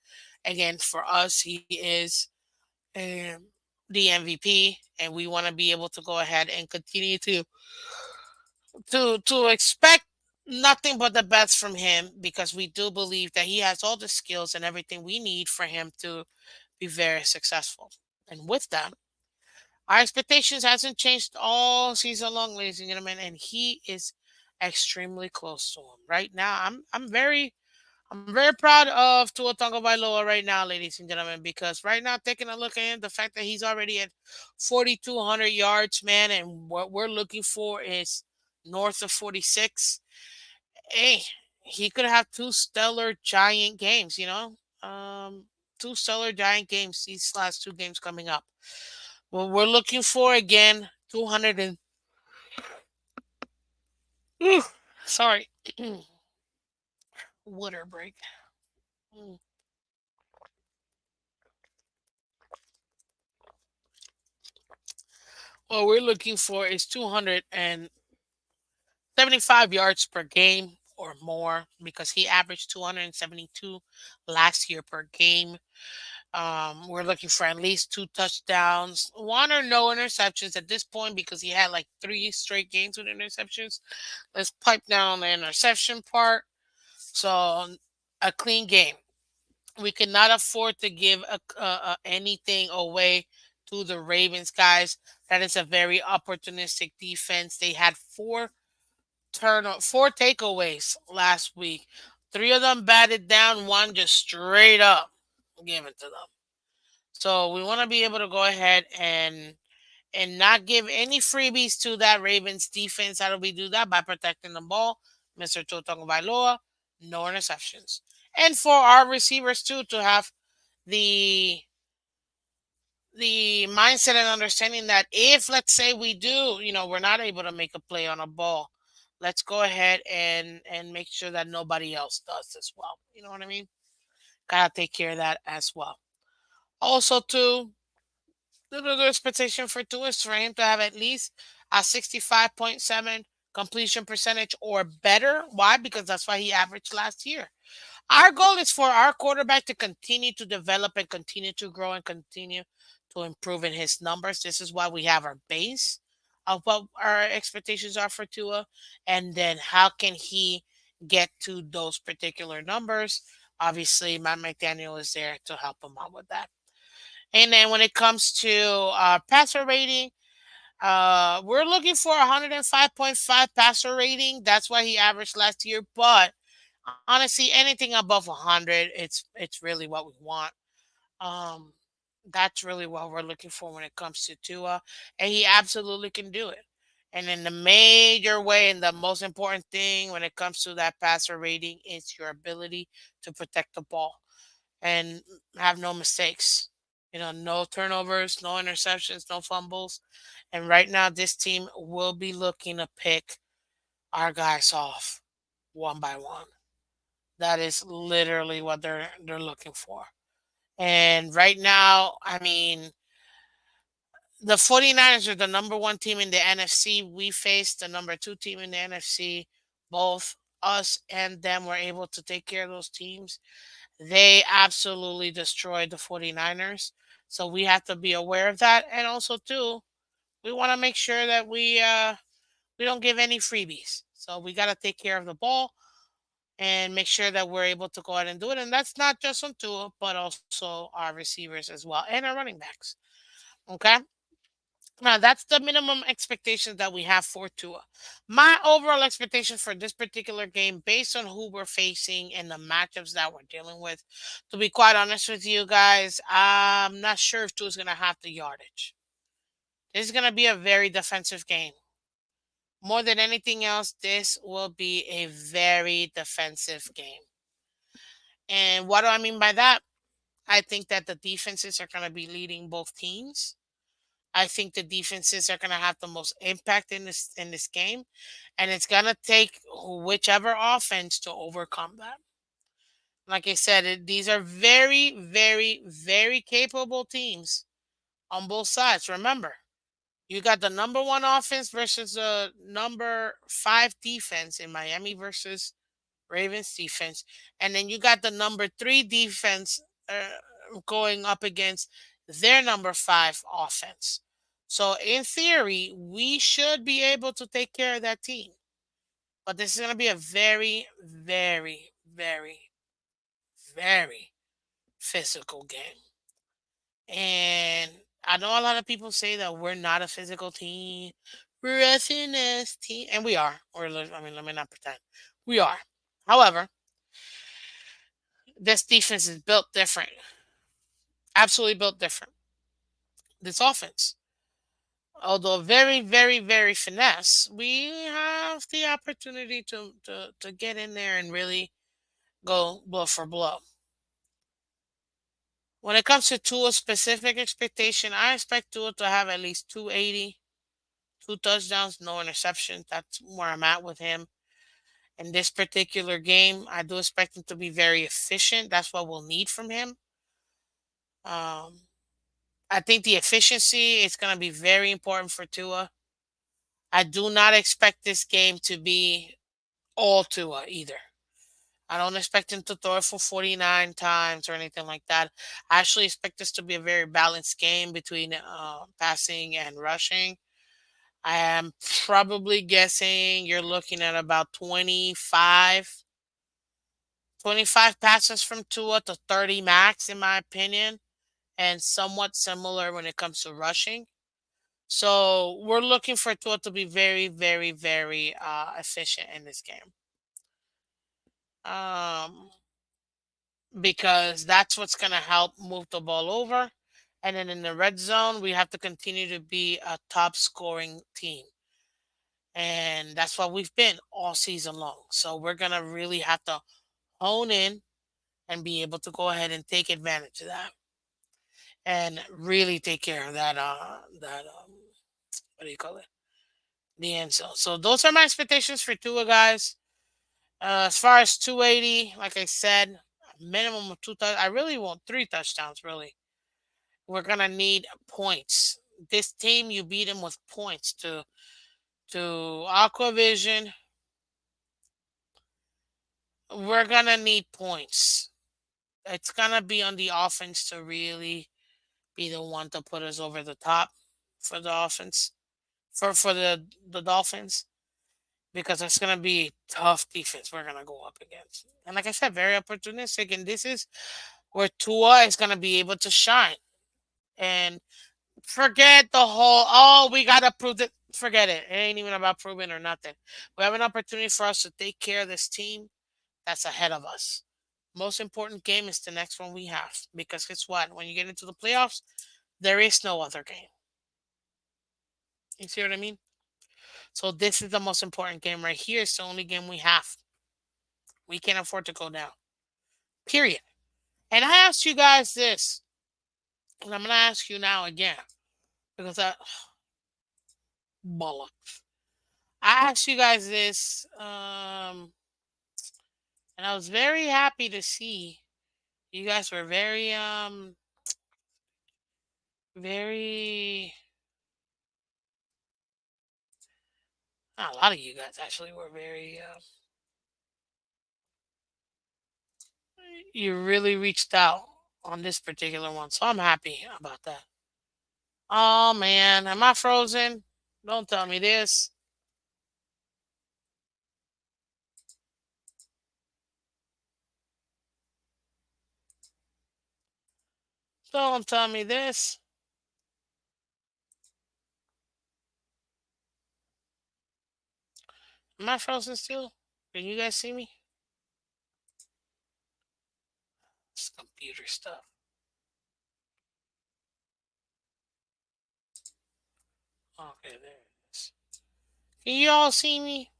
A: Again, for us, he is um, the MVP, and we want to be able to go ahead and continue to expect nothing but the best from him, because we do believe that he has all the skills and everything we need for him to be very successful. And with that, our expectations hasn't changed all season long, ladies and gentlemen, and he is extremely close to him right now. I'm very proud of Tua Tagovailoa right now, ladies and gentlemen, because right now, taking a look at him, the fact that he's already at 4,200 yards, man, and what we're looking for is north of 46. Hey, he could have two stellar giant games, two stellar giant games these last two games coming up. What we're looking for again, 200 and sorry, water break. Mm. What we're looking for is 275 yards per game or more, because he averaged 272 last year per game. We're looking for at least two touchdowns, one or no interceptions at this point, because he had like 3 straight games with interceptions. Let's pipe down on the interception part. So a clean game. We cannot afford to give anything away to the Ravens, guys. That is a very opportunistic defense. They had four takeaways last week. 3 of them batted down, one just straight up given to them. So we want to be able to go ahead and not give any freebies to that Ravens defense. How do we do that? By protecting the ball. Mr. Totong Bailoa, no interceptions. And for our receivers too, to have the the mindset and understanding that if, let's say, we do, we're not able to make a play on a ball let's go ahead and make sure that nobody else does as well. You know what I mean? Gotta take care of that as well. Also, too, the expectation for Tua is for him to have at least a 65.7 completion percentage or better. Why? Because that's why he averaged last year. Our goal is for our quarterback to continue to develop and continue to grow and continue to improve in his numbers. This is why we have our base of what our expectations are for Tua, and then how can he get to those particular numbers. Obviously, Matt McDaniel is there to help him out with that. And then when it comes to passer rating, we're looking for 105.5 passer rating. That's why he averaged last year. But honestly, anything above 100, it's really what we want. Um, that's really what we're looking for when it comes to Tua, and he absolutely can do it. And in the major way, and the most important thing when it comes to that passer rating is your ability to protect the ball and have no mistakes. No turnovers, no interceptions, no fumbles. And right now, this team will be looking to pick our guys off one by one. That is literally what they're looking for. And right now, I mean, the 49ers are the number one team in the NFC. We faced the number two team in the NFC. Both us and them were able to take care of those teams. They absolutely destroyed the 49ers. So we have to be aware of that. And also, too, we want to make sure that we don't give any freebies. So we got to take care of the ball and make sure that we're able to go ahead and do it. And that's not just on Tua, but also our receivers as well and our running backs. Okay. Now that's the minimum expectations that we have for Tua. My overall expectation for this particular game, based on who we're facing and the matchups that we're dealing with, to be quite honest with you guys, I'm not sure if Tua's gonna have the yardage. This is gonna be a very defensive game. More than anything else, this will be a very defensive game. And what do I mean by that? I think that the defenses are going to be leading both teams. I think the defenses are going to have the most impact in this game, and it's going to take whichever offense to overcome that. Like I said, these are very, very, very capable teams on both sides. Remember, you got the number one offense versus the number five defense in Miami versus Ravens defense, and then you got the number three defense going up against their number five offense. So in theory, we should be able to take care of that team. But this is going to be a very, very, very, very physical game. And I know a lot of people say that we're not a physical team. We're a finesse team. And we are. I mean, let me not pretend. We are. However, this defense is built different. Absolutely built different. This offense, although very, very, very finesse, we have the opportunity to get in there and really go blow for blow. When it comes to Tua's specific expectation, I expect Tua to have at least 280, two touchdowns, no interceptions. That's where I'm at with him. In this particular game, I do expect him to be very efficient. That's what we'll need from him. Um, I think the efficiency is going to be very important for Tua. I do not expect this game to be all Tua either. I don't expect him to throw it for 49 times or anything like that. I actually expect this to be a very balanced game between passing and rushing. I am probably guessing you're looking at about 25 passes from Tua to 30 max, in my opinion, and somewhat similar when it comes to rushing. So we're looking for Tua to be very, very, very efficient in this game. Um, because that's what's going to help move the ball over. And then in the red zone, we have to continue to be a top scoring team. And that's what we've been all season long. So we're going to really have to hone in and be able to go ahead and take advantage of that and really take care of that what do you call it? the end zone. So those are my expectations for Tua, guys. As far as 280, like I said, a minimum of two. I really want three touchdowns. Really, we're gonna need points. This team, you beat them with points. To Aquavision, we're gonna need points. It's gonna be on the offense to really be the one to put us over the top for the offense for the Dolphins, because it's gonna be tough defense we're gonna go up against. And like I said, very opportunistic, and this is where Tua is gonna be able to shine. And forget the whole, oh, we gotta prove it. Forget it. It ain't even about proving or nothing. We have an opportunity for us to take care of this team that's ahead of us. Most important game is the next one we have, because guess what? When you get into the playoffs, there is no other game. You see what I mean? So this is the most important game right here. It's the only game we have. We can't afford to go down. Period. And I asked you guys this, and I'm gonna ask you now again, because I bollocks. I asked you guys this, and I was very happy to see you guys were very. A lot of you guys actually were very. You really reached out on this particular one, so I'm happy about that. Oh man, am I frozen? Don't tell me this. Don't tell me this. Am I frozen still? Can you guys see me? This computer stuff. Okay, there it is. Can you all see me?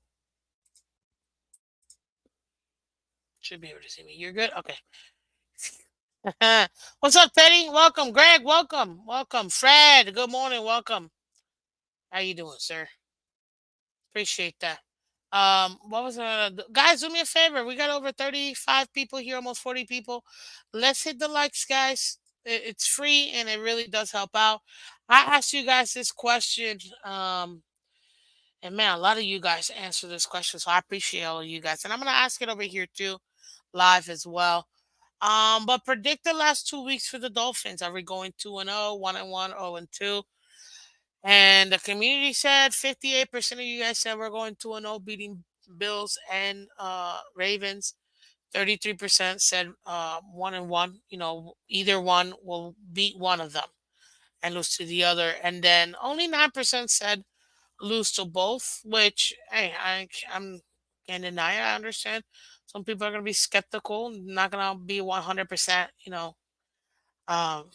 A: Should be able to see me. You're good? Okay. What's up, Teddy? Welcome. Greg, welcome. Welcome. Fred, good morning. Welcome. How you doing, sir? Appreciate that. What was guys? Do me a favor. We got over 35 people here, almost 40 people. Let's hit the likes, guys. It's free and it really does help out. I asked you guys this question, and man, a lot of you guys answer this question, so I appreciate all of you guys. And I'm gonna ask it over here too, live as well. But predict the last 2 weeks for the Dolphins. Are we going 2-0, 1-1, 0-2? And the community said 58% of you guys said we're going 2-0, beating Bills and Ravens. 33% said 1-1. Either one will beat one of them and lose to the other. And then only 9% said lose to both, which, hey, I'm can't deny it. I understand. Some people are going to be skeptical, not going to be 100%, um,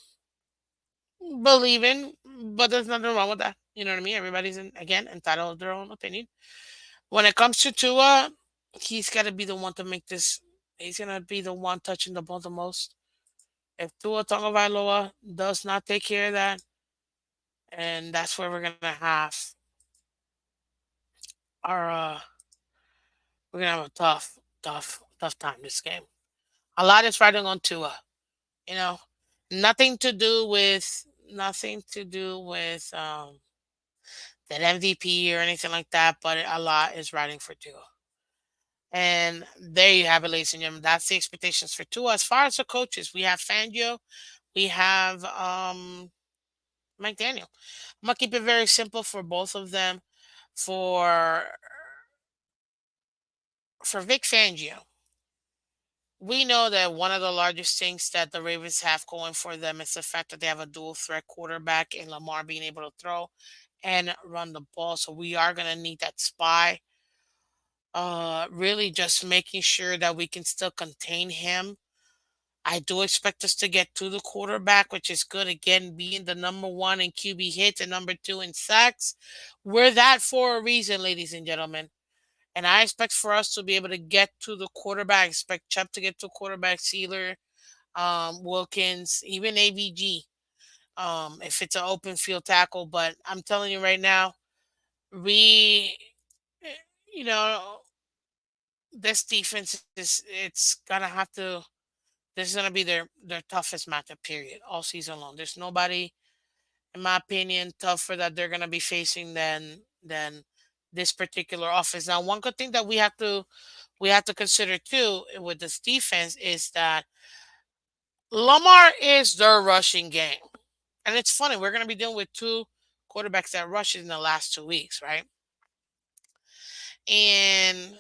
A: believing, but there's nothing wrong with that. You know what I mean? Everybody's, again, entitled to their own opinion. When it comes to Tua, he's got to be the one to make this. He's gonna be the one touching the ball the most. If Tua Tagovailoa does not take care of that, and that's where we're gonna have our. We're gonna have a tough, tough, tough time this game. A lot is riding on Tua. You know, nothing to do with that MVP or anything like that, but a lot is riding for Tua. And there you have it, ladies and gentlemen. That's the expectations for Tua. As far as the coaches, we have Fangio, we have Mike Daniel. I'm gonna keep it very simple for both of them. For Vic Fangio, we know that one of the largest things that the Ravens have going for them is the fact that they have a dual threat quarterback in Lamar being able to throw and run the ball. So we are gonna need that spy. Really just making sure that we can still contain him. I do expect us to get to the quarterback, which is good. Again, being the number one in QB hits and number two in sacks. We're that for a reason, ladies and gentlemen. And I expect for us to be able to get to the quarterback. I expect Chubb to get to quarterback, Sealer, Wilkins, even AVG, if it's an open field tackle. But I'm telling you right now, We, eh, you know, this defense is it's gonna have to. This is gonna be their toughest matchup period all season long. There's nobody, in my opinion, tougher that they're gonna be facing than this particular offense. Now, one good thing that we have to consider too with this defense is that Lamar is their rushing game. And it's funny, we're going to be dealing with two quarterbacks that rushed in the last 2 weeks, right? And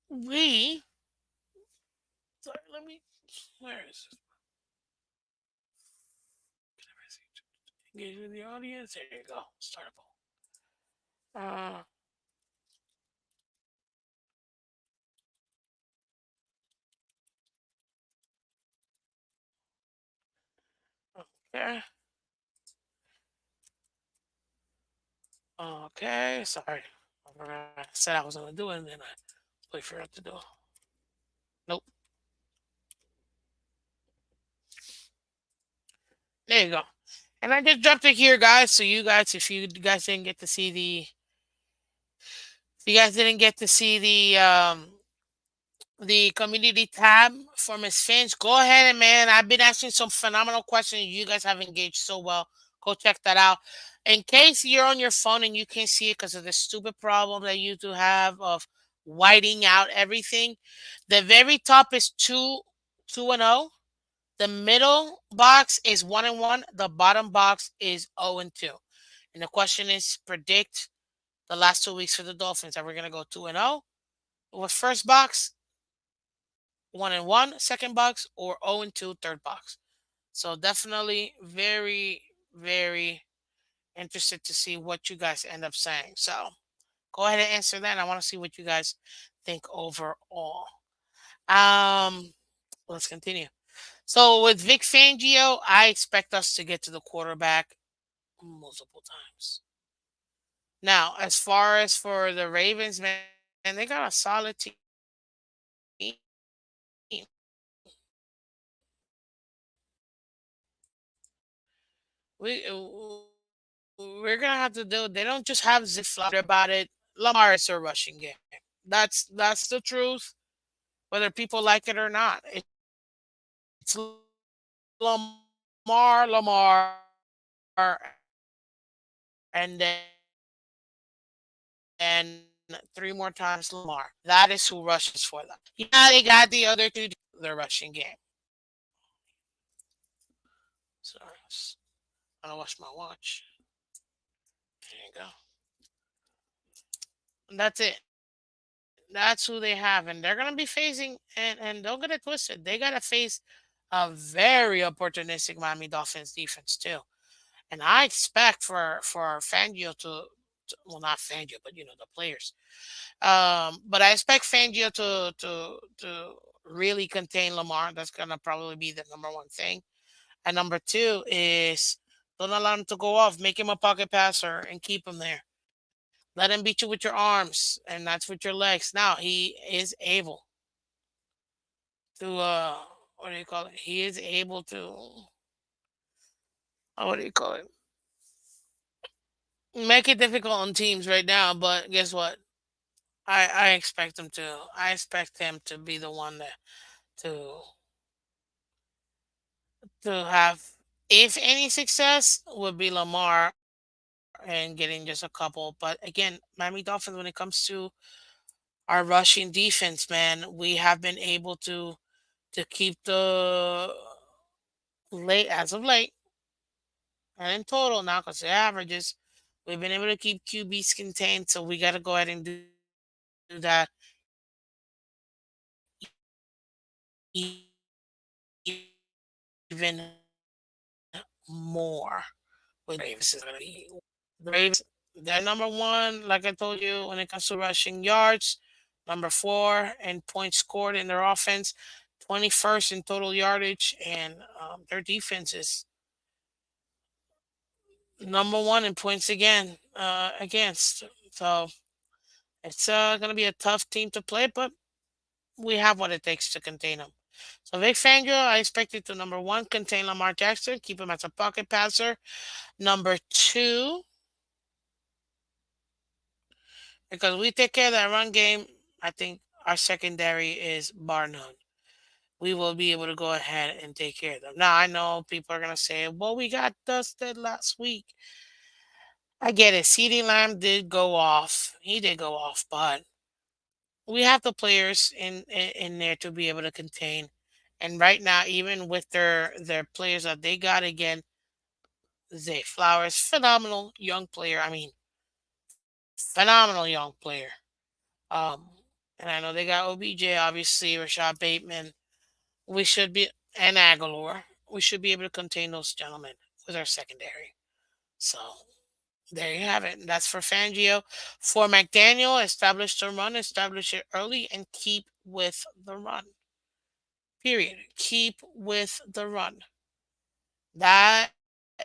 A: we, sorry, let me, where is it? Engage with the audience. There you go. Startable. Uh, okay. Okay. Sorry. I said I was going to do it and then I wait for it to do. Nope. There you go. And I just dropped it here, guys. So you guys, if you guys didn't get to see if you guys didn't get to see the community tab for Miss Finch, go ahead and man, I've been asking some phenomenal questions. You guys have engaged so well. Go check that out. In case you're on your phone and you can't see it because of the stupid problem that you do have of whiting out everything, the very top is two and 0. The middle box is 1-1. The bottom box is 0-2. And the question is predict the last 2 weeks for the Dolphins. Are we gonna go 2-0 with first box, 1-1 second box, or 0-2 third box? So definitely very, very interested to see what you guys end up saying. So go ahead and answer that. I want to see what you guys think overall. Um, let's continue. So with Vic Fangio, I expect us to get to the quarterback multiple times. Now, as far as for the Ravens, man, they got a solid team. We we're gonna have to do. They don't just have zip about it. Lamar is a rushing game. That's the truth. Whether people like it or not, it's Lamar, and then three more times Lamar. That is who rushes for them. Yeah, they got the other two. Their rushing game. Sorry, I'm gonna watch my watch. There you go. And that's it. That's who they have, and they're gonna be facing. And don't get it twisted. They gotta face a very opportunistic Miami Dolphins defense too. And I expect for Fangio to well, not Fangio, but the players. But I expect Fangio to really contain Lamar. That's gonna probably be the number one thing. And number two is don't allow him to go off. Make him a pocket passer and keep him there. Let him beat you with your arms, and that's with your legs. Now he is able to what do you call it? He is able to what do you call it? Make it difficult on teams right now, but guess what? I expect him to. I expect him to be the one to to have, if any success, would be Lamar and getting just a couple. But again, Miami Dolphins, when it comes to our rushing defense, man, we have been able to keep the late as of late and in total now because the averages, we've been able to keep QBs contained. So we got to go ahead and do that e- even more with Ravens. Is gonna be the Ravens. They're number one, like I told you, when it comes to rushing yards. Number four in points scored in their offense. 21st in total yardage, and their defense is number one in points against. So it's going to be a tough team to play, but we have what it takes to contain them. So Vic Fangio, I expect it to number one, contain Lamar Jackson, keep him as a pocket passer. Number two, Because we take care of that run game, I think our secondary is bar none. We will be able to go ahead and take care of them. Now I know people are gonna say, "Well, we got dusted last week." I get it. CeeDee Lamb did go off. He did go off, but we have the players in there to be able to contain. And right now, even with their players that they got again, Zay Flowers, phenomenal young player. I mean, phenomenal young player. Um, and I know they got OBJ, obviously, Rashad Bateman. We should be and Aguilar. We should be able to contain those gentlemen with our secondary. So there you have it. That's for Fangio. For McDaniel, establish the run, establish it early, and keep with the run. Period. Keep with the run. That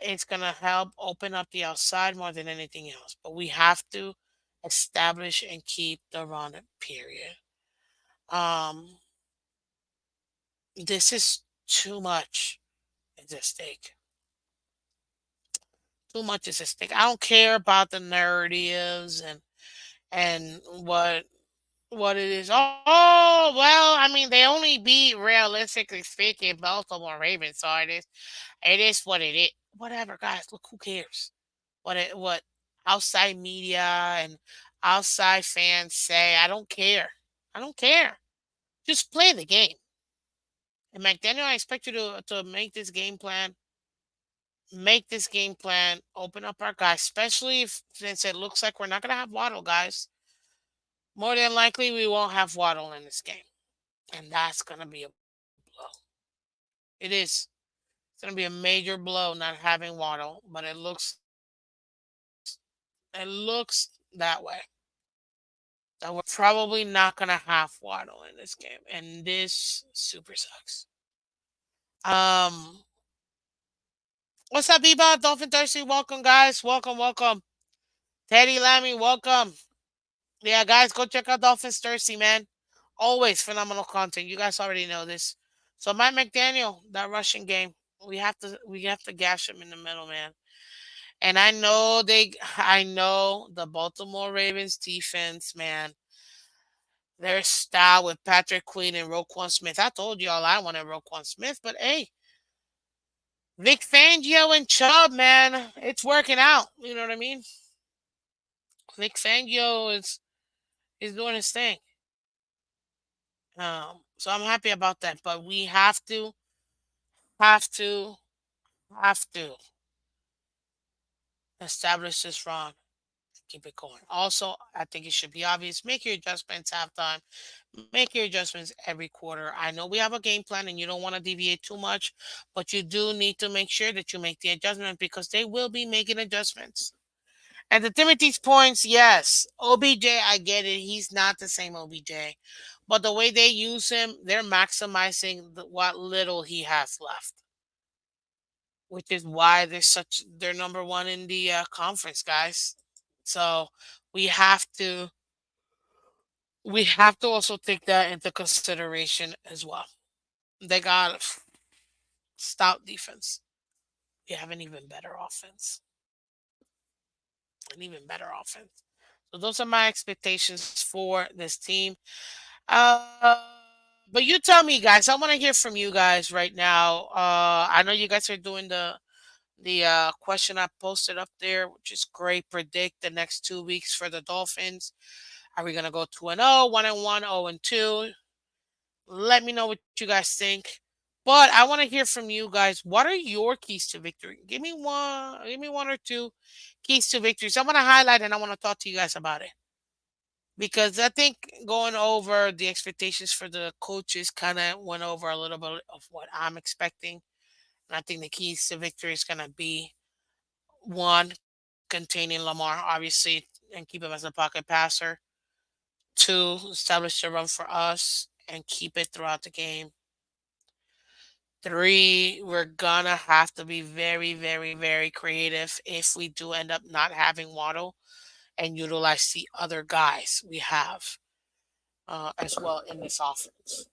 A: is going to help open up the outside more than anything else. But we have to establish and keep the run. Period. Um, this is too much. It's a stake. Too much is at stake. I don't care about the narratives and what it is. Oh well, I mean they only beat realistically speaking Baltimore Ravens, so it is what it is. Whatever, guys. Look, who cares? What outside media and outside fans say? I don't care. I don't care. Just play the game. And McDaniel, I expect you to make this game plan, open up our guys, especially if since it looks like we're not gonna have Waddle, guys. More than likely, we won't have Waddle in this game, and that's gonna be a blow. It is. It's gonna be a major blow not having Waddle, but it looks that way. That we're probably not gonna have Waddle in this game, and this super sucks. Um, what's up, Bebop? Dolphin Thirsty, welcome, guys. Welcome, welcome. Teddy Lammy, welcome. Yeah, guys, go check out Dolphins Thirsty, man. Always phenomenal content. You guys already know this. So Mike McDaniel, that Russian game, we have to gash him in the middle, man. And I know the Baltimore Ravens defense, man. Their style with Patrick Queen and Roquan Smith. I told y'all I wanted Roquan Smith, but hey, Vic Fangio and Chubb, man, it's working out. You know what I mean? Vic Fangio is doing his thing. So I'm happy about that. But we have to, have to establish this run. Keep it going. Also, I think it should be obvious. Make your adjustments halftime. Make your adjustments every quarter. I know we have a game plan and you don't want to deviate too much, but you do need to make sure that you make the adjustment because they will be making adjustments. And to Timothy's points, yes, OBJ, I get it. He's not the same OBJ. But the way they use him, they're maximizing what little he has left, which is why they're number one in the conference, guys. So we have to we have to also take that into consideration as well. They got stout defense. We have an even better offense, an even better offense. So those are my expectations for this team. Uh, but you tell me, guys. I want to hear from you guys right now. I know you guys are doing the question I posted up there, which is great. Predict the next 2 weeks for the Dolphins. Are we gonna go 2-0, 1-1, 0-2? Let me know what you guys think. But I want to hear from you guys. What are your keys to victory? Give me one or two keys to victories. I want to highlight and I want to talk to you guys about it. Because I think going over the expectations for the coaches kind of went over a little bit of what I'm expecting. And I think the keys to victory is going to be one, containing Lamar, obviously, and keep him as a pocket passer. Two, establish the run for us and keep it throughout the game. Three, we're gonna have to be very, very, very creative if we do end up not having Waddle and utilize the other guys we have as well in this offense.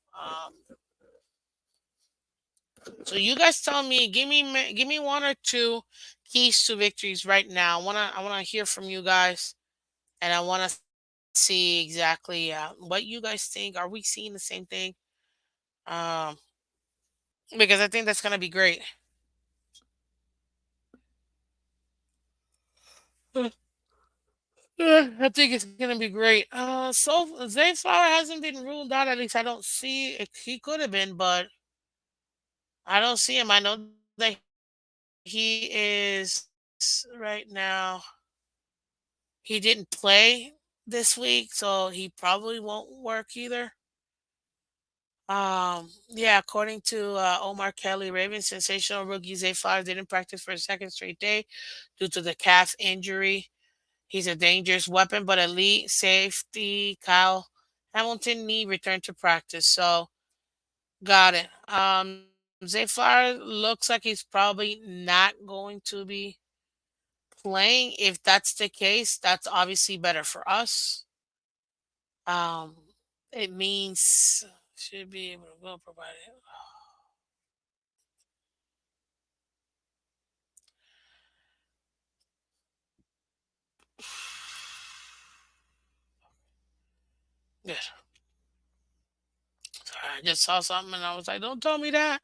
A: So you guys tell me, give me one or two keys to victories right now. I wanna hear from you guys, and I wanna see see exactly what you guys think. Are we seeing the same thing? Um, because I think that's gonna be great. I think it's gonna be great. So Zay Flower hasn't been ruled out. At least I don't see. He could have been, but I don't see him. I know that he is right now. He didn't play this week, so he probably won't work either. Yeah, according to Omar Kelly, Ravens sensational rookie Zay Flowers didn't practice for a second straight day due to the calf injury. He's a dangerous weapon, but elite safety Kyle Hamilton knee returned to practice. So got it. Zay Flowers looks like he's probably not going to be playing. If that's the case, that's obviously better for us. Um, it means should be able to go provide it. Good. I just saw something and I was like, don't tell me that.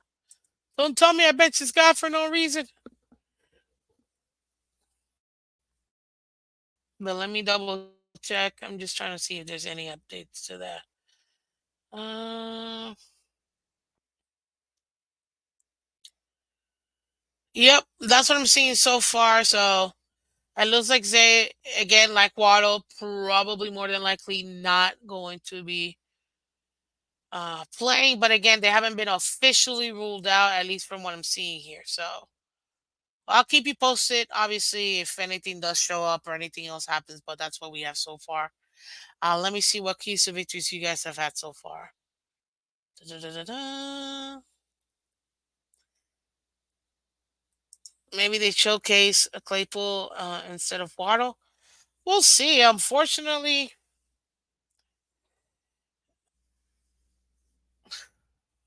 A: Don't tell me I bet you God for no reason. But let me double check. I'm just trying to see if there's any updates to that. Uh, yep, that's what I'm seeing so far. So it looks like Zay, again, like Waddle, probably more than likely not going to be playing. But again, they haven't been officially ruled out, at least from what I'm seeing here. So I'll keep you posted, obviously, if anything does show up or anything else happens. But that's what we have so far. Let me see what keys to victories you guys have had so far. Da-da-da-da-da. Maybe they showcase a Claypool instead of Waddle. We'll see. Unfortunately,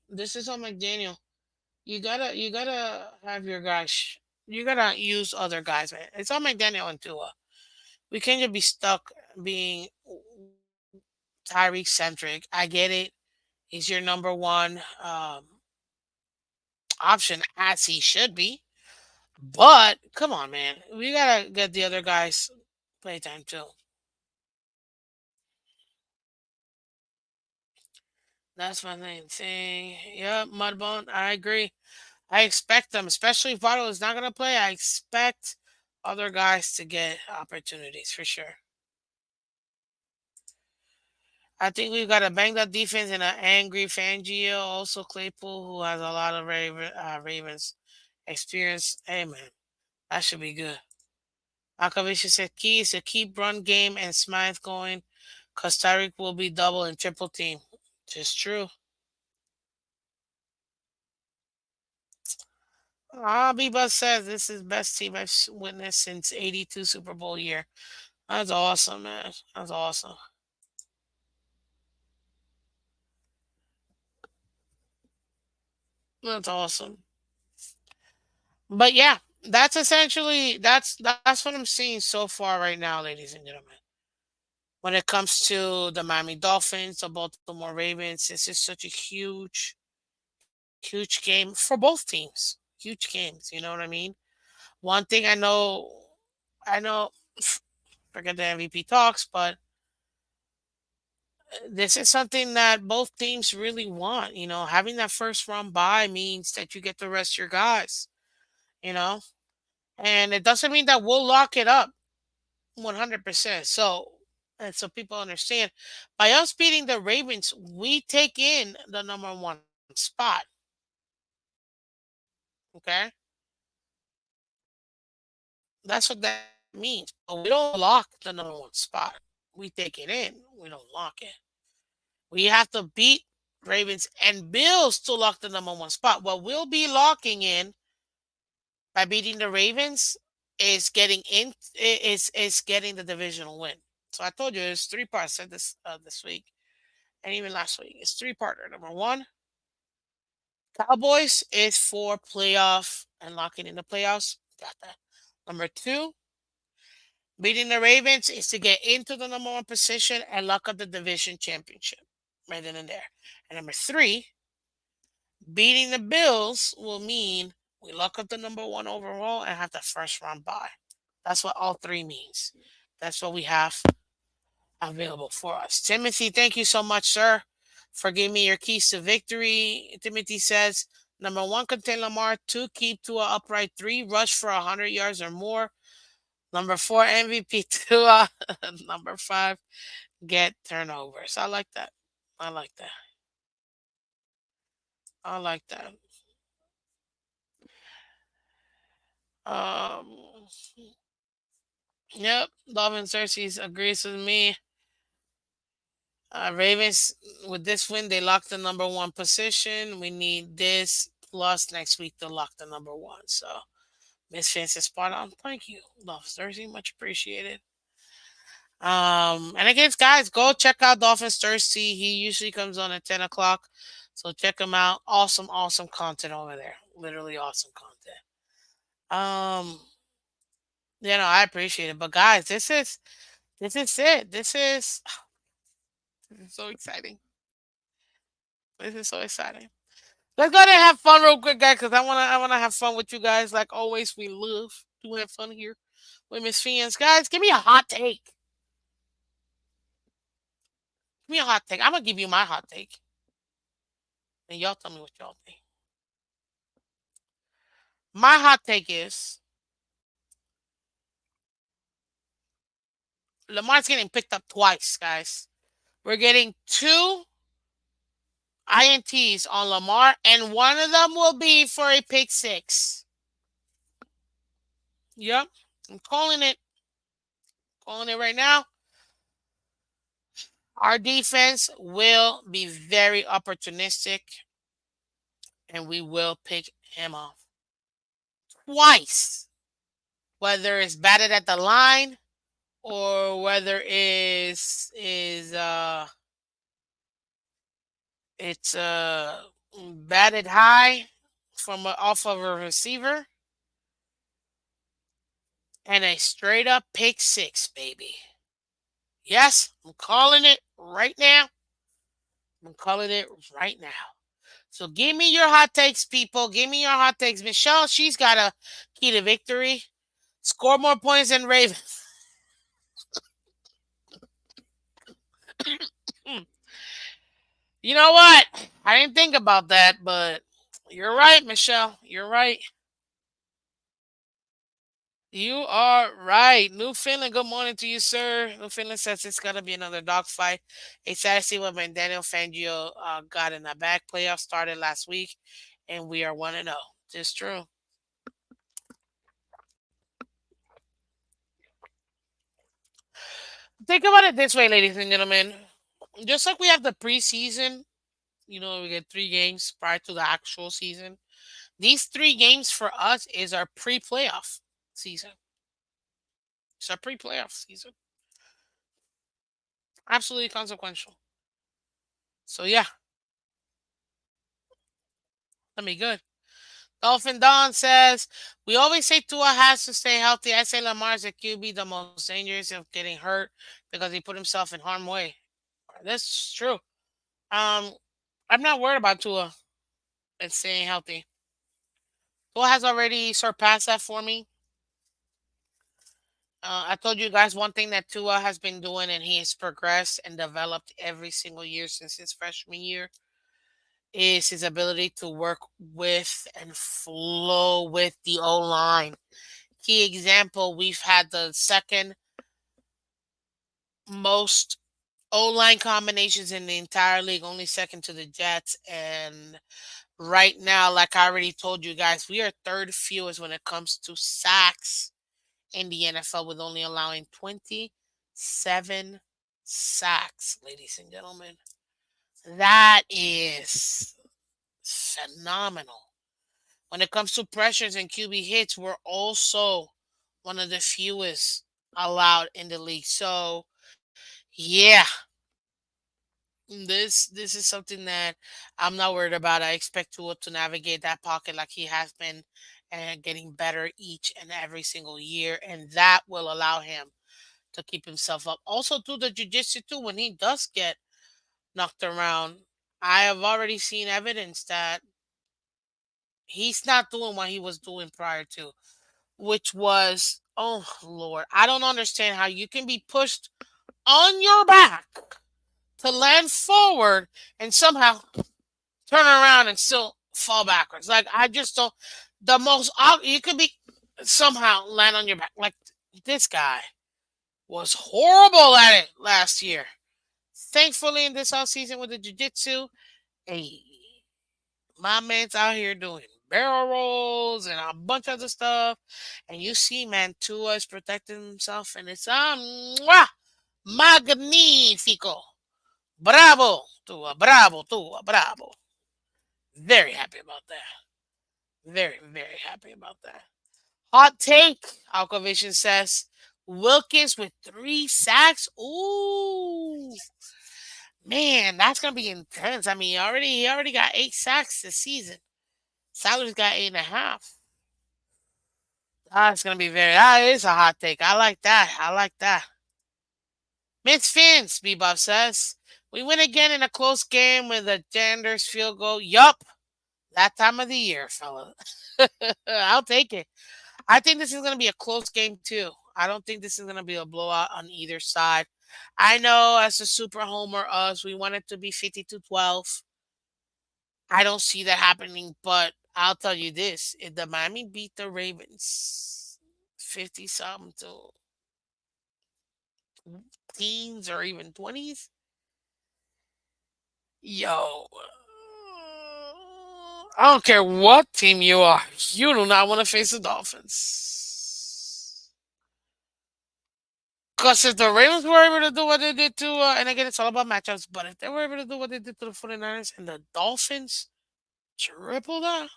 A: this is on McDaniel. You gotta have your guys. You gotta use other guys, man. It's on McDaniel and Tua. We can't just be stuck being Tyreek centric. I get it. He's your number one option, as he should be. But come on, man. We gotta get the other guys playtime too. That's my main thing. Yep, Mudbone. I agree. I expect them, especially if Votto is not going to play. I expect other guys to get opportunities for sure. I think we've got a banged up defense and an angry Fangio. Also, Claypool, who has a lot of Ravens experience. Hey, man, that should be good. Akavisha said key is to keep run game and Smythe going because Tyreek will be double and triple team. Just true. Bebus says this is best team I've witnessed since '82 Super Bowl year. That's awesome, man. That's awesome. That's awesome. But yeah, that's what I'm seeing so far right now, ladies and gentlemen. When it comes to the Miami Dolphins, the Baltimore Ravens, this is such a huge game for both teams. Huge games, you know what I mean? One thing I know, forget the MVP talks, but this is something that both teams really want. Having that first round bye means that you get to rest your guys, you know, and it doesn't mean that we'll lock it up 100%. So people understand, by us beating the Ravens, we take in the number one spot. Okay, that's what that means. But we don't lock the number one spot. We take it in. We don't lock it. We have to beat Ravens and Bills to lock the number one spot. What we'll be locking in by beating the Ravens is getting the divisional win. So I told you it's three parts. I said this week and even last week. It's three parter. Number one, Cowboys is for playoff and locking in the playoffs. Got that. Number two, Beating the Ravens is to get into the number one position and lock up the division championship right then and there. And number three, beating the Bills will mean we lock up the number one overall and have the first round bye. That's what all three means. That's what we have available for us. Timothy, thank you so much, sir, for giving me your keys to victory. Timothy says, number one, contain Lamar. Two, keep Tua upright. Three, rush for 100 yards or more. Number four, MVP Tua. Number five, get turnovers. I like that. I like that. I like that. Um, yep. Dolphins Cersei agrees with me. Ravens, with this win, they lock the number one position. We need this plus next week to lock the number one. So, Miss Fancy spot on. Thank you, Dolphins Thursday. Much appreciated. And again, guys, go check out Dolphins Thursday. He usually comes on at 10 o'clock. So check him out. Awesome, awesome content over there. Literally awesome content. Um, I appreciate it. But guys, this is it. This is so exciting. This is so exciting. Let's go ahead and have fun real quick, guys, because I wanna have fun with you guys. Like always, we love to have fun here with Miss Fiends. Guys, give me a hot take. Give me a hot take. I'm gonna give you my hot take. And y'all tell me what y'all think. My hot take is Lamar's getting picked up twice, guys. We're getting two INTs on Lamar, and one of them will be for a pick six. Yep. I'm calling it. Calling it right now. Our defense will be very opportunistic, and we will pick him off twice. Whether it's batted at the line or whether it's batted high from off of a receiver and a straight up pick six, baby. Yes, I'm calling it right now. I'm calling it right now. So give me your hot takes, people. Give me your hot takes. Michelle, she's got a key to victory. Score more points than Ravens. You know what? I didn't think about that, but you're right, Michelle. You're right. You are right. Newfoundland, good morning to you, sir. Newfoundland says it's going to be another dogfight. Excited to see what Daniel Fangio got in the back. Playoffs started last week, and we are 1-0. It's true. Think about it this way, ladies and gentlemen. Just like we have the preseason, we get 3 games prior to the actual season. These 3 games for us is our pre-playoff season. It's our pre-playoff season. Absolutely consequential. So yeah, let me good. Dolphin Don says, we always say Tua has to stay healthy. I say Lamar's a QB, the most dangerous of getting hurt because he put himself in harm's way. That's true. Um, I'm not worried about Tua and staying healthy. Tua has already surpassed that for me. I told you guys one thing that Tua has been doing, and he has progressed and developed every single year since his freshman year, is his ability to work with and flow with the O line. Key example, we've had the second most O line combinations in the entire league, only second to the Jets. And right now, like I already told you guys, we are third fewest when it comes to sacks in the NFL, with only allowing 27 sacks, ladies and gentlemen. That is phenomenal. When it comes to pressures and QB hits, we're also one of the fewest allowed in the league. So, yeah, this is something that I'm not worried about. I expect Tua to navigate that pocket like he has been and getting better each and every single year, and that will allow him to keep himself up. Also, do the jujitsu too. When he does get knocked around, I have already seen evidence that he's not doing what he was doing prior to, which was, oh Lord, I don't understand how you can be pushed on your back to land forward and somehow turn around and still fall backwards. Like I just don't. The most you could be somehow land on your back. Like this guy was horrible at it last year. Thankfully, in this off season with the jiu-jitsu, hey, my man's out here doing barrel rolls and a bunch of other stuff. And you see, man, Tua is protecting himself, and it's mwah, magnifico, bravo, Tua, bravo, Tua, bravo. Very happy about that. Very, very happy about that. Hot take, Alcovision says. Wilkins with 3 sacks. Ooh, man, that's gonna be intense. I mean, he already got 8 sacks this season. Salary's got 8.5. That's gonna be very. That is a hot take. I like that. I like that. Miss Phins, Bebop says. We win again in a close game with a Janders field goal. Yup, that time of the year, fella. I'll take it. I think this is going to be a close game too. I don't think this is going to be a blowout on either side. I know as a super homer us, we want it to be 50-12. I don't see that happening, but I'll tell you this. If the Miami beat the Ravens 50 something to teens or even 20s, yo, I don't care what team you are. You do not want to face the Dolphins. Because if the Ravens were able to do what they did to, and again, it's all about matchups, but if they were able to do what they did to the 49ers and the Dolphins triple that,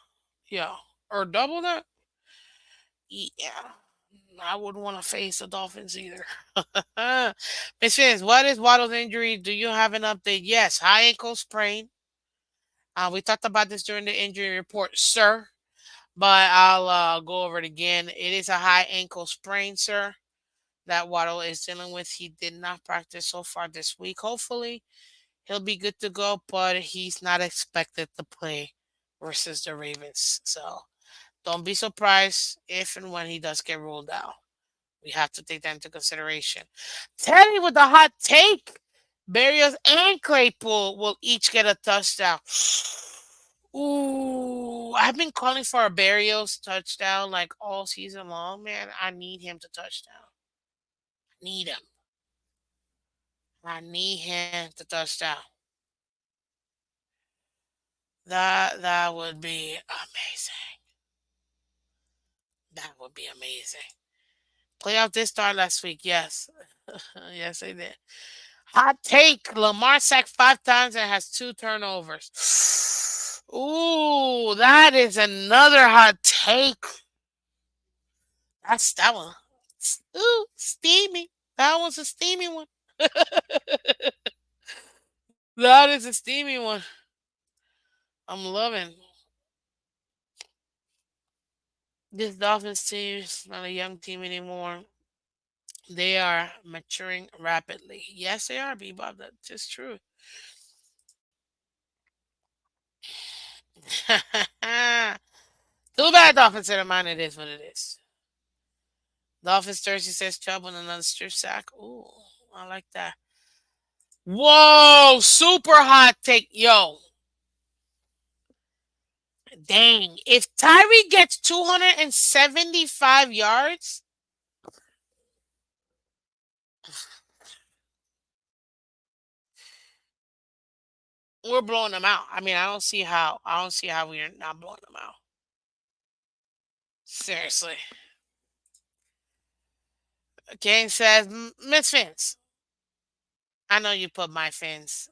A: yeah, or double that, yeah, I wouldn't want to face the Dolphins either. Miss Fizz, what is Waddle's injury? Do you have an update? Yes, high ankle sprain. We talked about this during the injury report, sir, but I'll go over it again. It is a high ankle sprain, sir, that Waddle is dealing with. He did not practice so far this week. Hopefully, he'll be good to go, but he's not expected to play versus the Ravens. So don't be surprised if and when he does get ruled out. We have to take that into consideration. Teddy with the hot take. Barrios and Claypool will each get a touchdown. Ooh, I've been calling for a Barrios touchdown like all season long, man. I need him to touchdown. Need him. I need him to touchdown. That would be amazing. That would be amazing. Playoff did start last week. Yes, yes, they did. Hot take: Lamar sacked 5 times and has 2 turnovers. Ooh, that is another hot take. That's that one. Ooh, steamy. That was a steamy one. That is a steamy one. I'm loving this Dolphins team. Is not a young team anymore. They are maturing rapidly. Yes, they are, Bebop. That's just true. Too bad Dolphins in mind. It is what it is. Dolphins Thursday says Chubb on another strip sack. Ooh, I like that. Whoa, super hot take. Yo, dang. If Tyree gets 275 yards, we're blowing them out. I mean, I don't see how we're not blowing them out. Seriously. Kane says, Miss Fins. I know you put my Fins,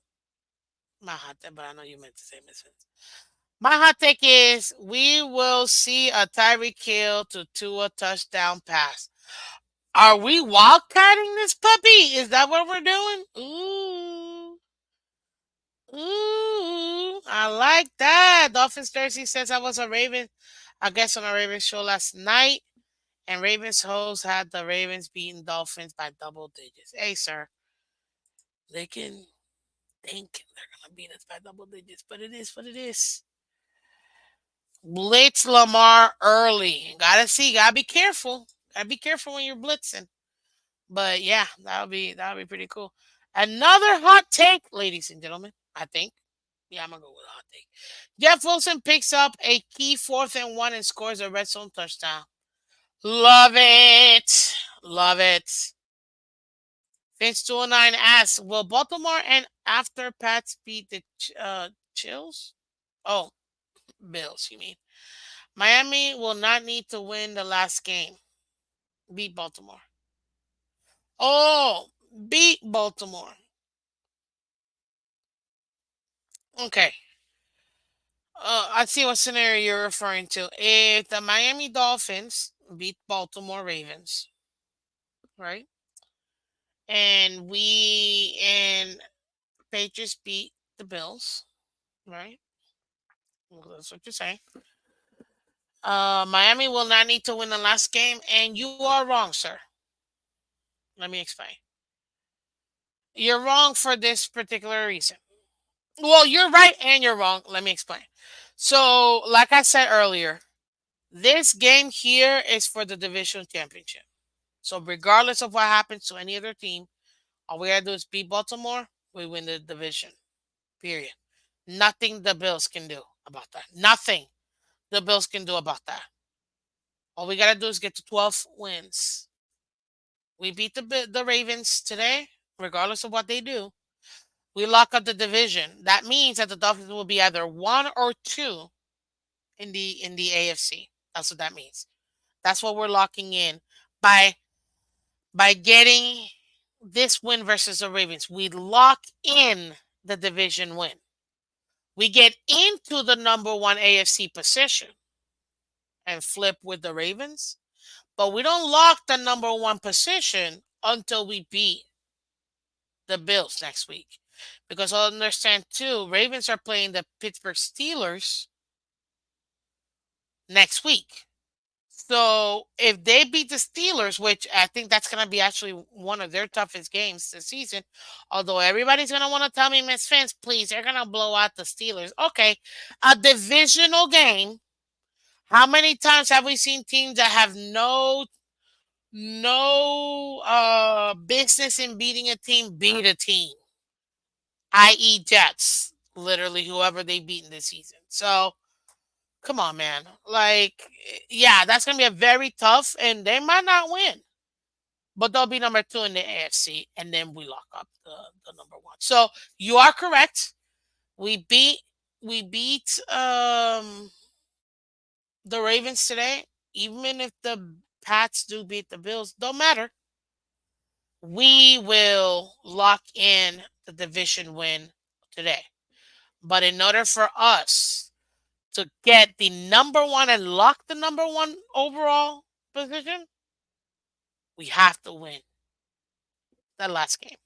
A: my hot take, but I know you meant to say Miss Fins. My hot take is we will see a Tyreek Hill to a touchdown pass. Are we wildcatting this puppy? Is that what we're doing? Ooh. Ooh. I like that. Dolphins Jersey says I was a Raven, I guess on a Raven show last night. And Ravens hosts had the Ravens beating Dolphins by double digits. Hey, sir, they can think they're gonna beat us by double digits, but it is what it is. Blitz Lamar early. Gotta see. Gotta be careful. Gotta be careful when you're blitzing. But yeah, that would be pretty cool. Another hot take, ladies and gentlemen. I think. Yeah, I'm gonna go with a hot take. Jeff Wilson picks up a key 4th and 1 and scores a red zone touchdown. Love it. Love it. Phins 209 asks, will Baltimore and after Pats beat the Chills? Oh, Bills, you mean. Miami will not need to win the last game. Beat Baltimore. Oh, beat Baltimore. Okay. I see what scenario you're referring to. If the Miami Dolphins beat Baltimore Ravens, right? And Patriots beat the Bills, right? Well, that's what you're saying. Miami will not need to win the last game, and you are wrong, sir. Let me explain. You're wrong for this particular reason. Well, you're right and you're wrong. Let me explain. So, like I said earlier, this game here is for the division championship. So, regardless of what happens to any other team, all we gotta do is beat Baltimore. We win the division. Period. Nothing the Bills can do about that. Nothing the Bills can do about that. All we gotta do is get to 12 wins. We beat the Ravens today, regardless of what they do. We lock up the division. That means that the Dolphins will be either 1 or 2 in the AFC. That's what that means. That's what we're locking in by getting this win versus the Ravens. We lock in the division win. We get into the number 1 AFC position and flip with the Ravens, but we don't lock the number 1 position until we beat the Bills next week. Because I'll understand too, Ravens are playing the Pittsburgh Steelers next week. So if they beat the Steelers, which I think that's going to be actually one of their toughest games this season, although everybody's going to want to tell me, Miss Fence, please, they're going to blow out the Steelers. Okay, a divisional game. How many times have we seen teams that have no business in beating a team beat a team, i.e. Jets, literally whoever they beaten this season. So come on, man. Like, yeah, that's gonna be a very tough, and they might not win, but they'll be number 2 in the AFC, and then we lock up the number 1. So you are correct. We beat we beat the Ravens today. Even if the Pats do beat the Bills, don't matter. We will lock in the division win today. But in order for us to get the number 1 and lock the number 1 overall position, we have to win the last game.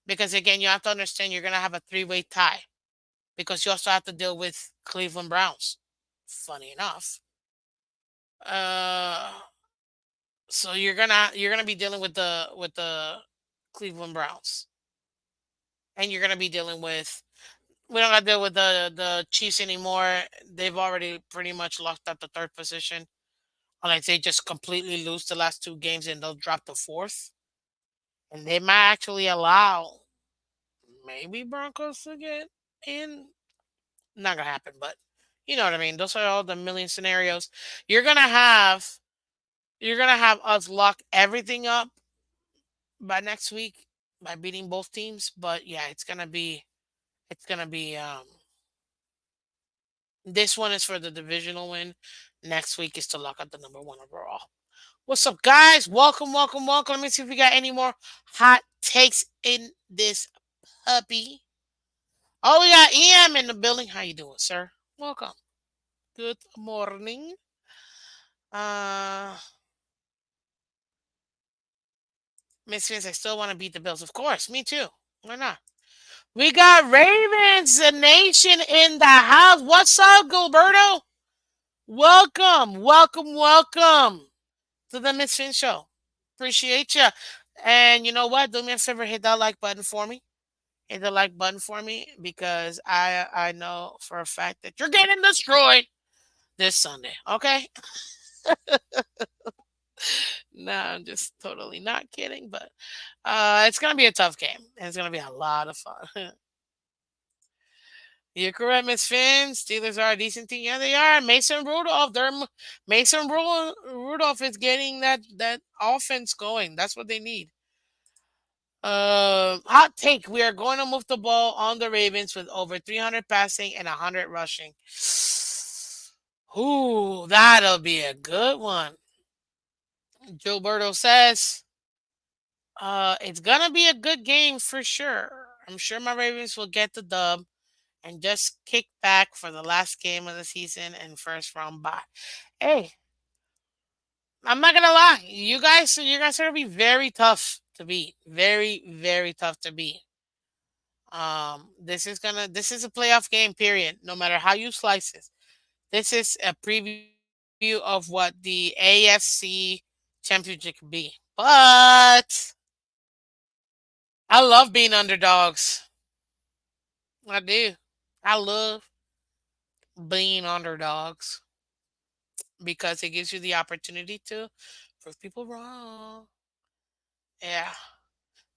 A: Because again, you have to understand you're going to have a 3-way tie. Because you also have to deal with Cleveland Browns. Funny enough. Uh, so you're gonna be dealing with the Cleveland Browns. And you're gonna be dealing with we don't gotta deal with the Chiefs anymore. They've already pretty much locked up the 3rd position. Unless they just completely lose the last 2 games and they'll drop the 4th. And they might actually allow maybe Broncos to get in. Not gonna happen, but you know what I mean. Those are all the million scenarios. You're gonna have us lock everything up by next week by beating both teams. But yeah, it's gonna be this one is for the divisional win. Next week is to lock up the number 1 overall. What's up, guys? Welcome, welcome, welcome. Let me see if we got any more hot takes in this puppy. Oh, we got EM in the building. How you doing, sir? Welcome. Good morning. Uh Miss Vince, I still want to beat the Bills. Of course, me too. Why not? We got Ravens the Nation in the house. What's up, Gilberto? Welcome, welcome, welcome. to the Miss Finn Show. Appreciate you. And you know what? Do me a favor, hit that like button for me. Hit the like button for me because I know for a fact that you're getting destroyed this Sunday. Okay? No, I'm just totally not kidding, but it's gonna be a tough game. And it's gonna be a lot of fun. You're correct, Miss Finn. Steelers are a decent team. Yeah, they are. Mason Rudolph. Rudolph is getting that offense going. That's what they need. Hot take. We are going to move the ball on the Ravens with over 300 passing and 100 rushing. Ooh, that'll be a good one. Gilberto says, it's gonna be a good game for sure. I'm sure my Ravens will get the dub and just kick back for the last game of the season and first round bye. Hey, I'm not gonna lie. You guys are gonna be very tough to beat. Very, very tough to beat. This is a playoff game, period. No matter how you slice it. This is a preview of what the AFC championship could be. But I love being underdogs. I do. I love being underdogs because it gives you the opportunity to prove people wrong. Yeah.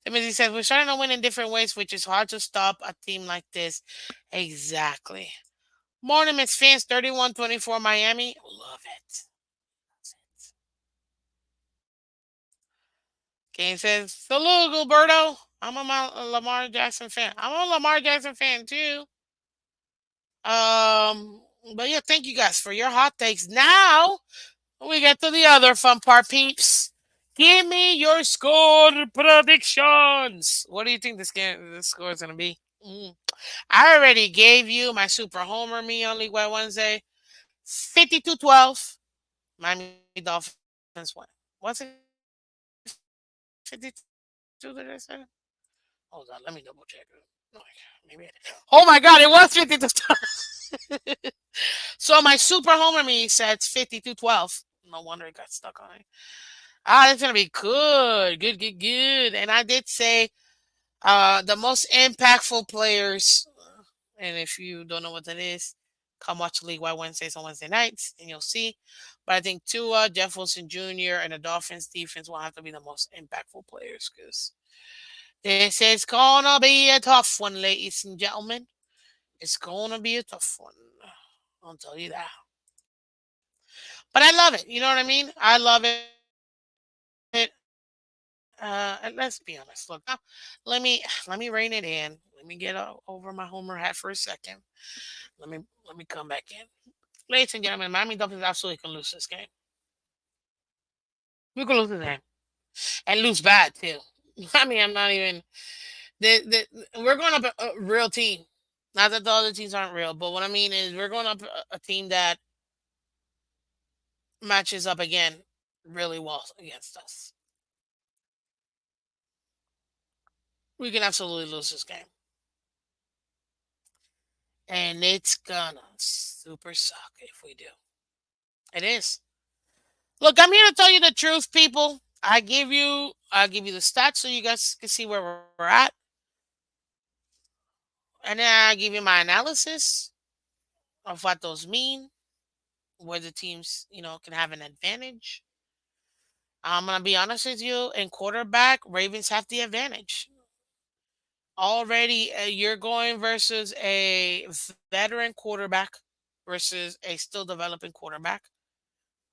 A: Timothy says, we're starting to win in different ways, which is hard to stop a team like this. Exactly. Morning, Miss Fans, 31-24 Miami. Love it. Kane says, salute, Gilberto. I'm a Lamar Jackson fan. I'm a Lamar Jackson fan, too. Um, but yeah, thank you guys for your hot takes. Now, we get to the other fun part, peeps. Give me your score predictions. What do you think this score is gonna be? I already gave you my super homer me on League Wide Wednesday. 52-12. Miami Dolphins win. Was it 52 that I said? Hold on, let me double check it. Like, maybe oh my god, it was 52. So my super homer me said 52-12. No wonder it got stuck on it. Ah, it's gonna be good. Good, good, good. And I did say the most impactful players, and if you don't know what that is, come watch League Wide Wednesdays on Wednesday nights, and you'll see. But I think Tua, Jeff Wilson Jr., and the Dolphins defense will have to be the most impactful players because this is gonna be a tough one, ladies and gentlemen. It's gonna be a tough one. I'll tell you that. But I love it. You know what I mean? I love it. And let's be honest. Look, now let me rein it in. Let me get over my homer hat for a second. Let me come back in. Ladies and gentlemen, Miami Dolphins absolutely can lose this game. We can lose this game and lose bad too. I mean, I'm not even. We're going up a real team. Not that the other teams aren't real, but what I mean is we're going up a team that matches up again really well against us. We can absolutely lose this game. And it's gonna super suck if we do. It is. Look, I'm here to tell you the truth, people. I give you the stats so you guys can see where we're at. And then I give you my analysis of what those mean, where the teams, can have an advantage. I'm gonna be honest with you. In quarterback, Ravens have the advantage. Already, you're going versus a veteran quarterback versus a still developing quarterback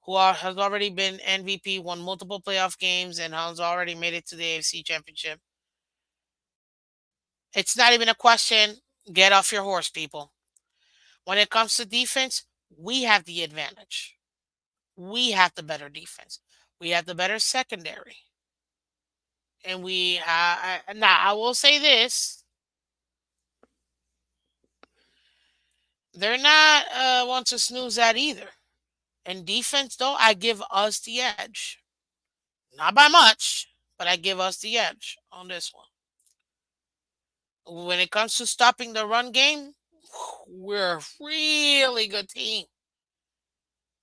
A: has already been MVP, won multiple playoff games, and has already made it to the AFC Championship. It's not even a question. Get off your horse, people. When it comes to defense, we have the advantage. We have the better defense. We have the better secondary. And now I will say this: they're not one to snooze at either. In defense, though, I give us the edge. Not by much, but I give us the edge on this one. When it comes to stopping the run game, we're a really good team.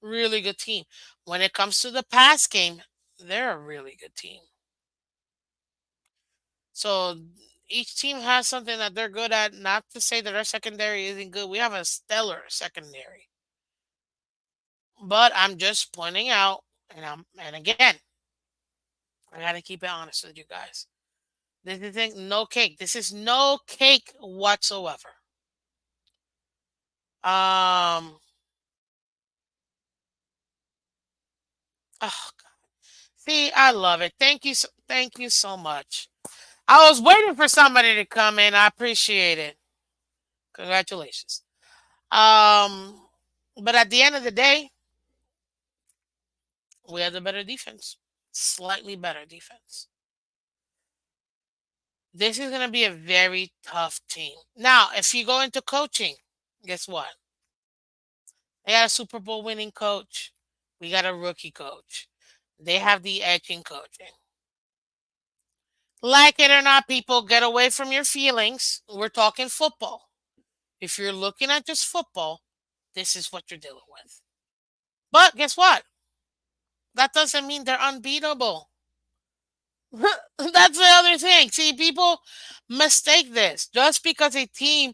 A: Really good team. When it comes to the pass game, they're a really good team. So each team has something that they're good at. Not to say that our secondary isn't good. We have a stellar secondary. But I'm just pointing out, and again, I gotta keep it honest with you guys. This isn't no cake. This is no cake whatsoever. Um, oh, see, I love it. Thank you so much. I was waiting for somebody to come in. I appreciate it. Congratulations. Um, but at the end of the day, we have the better defense, slightly better defense. This is going to be a very tough team. Now, if you go into coaching, guess what? They got a Super Bowl winning coach. We got a rookie coach. They have the edge in coaching. Like it or not, people, get away from your feelings. We're talking football. If you're looking at just football, this is what you're dealing with. But guess what? That doesn't mean they're unbeatable. That's the other thing. See, people mistake this. Just because a team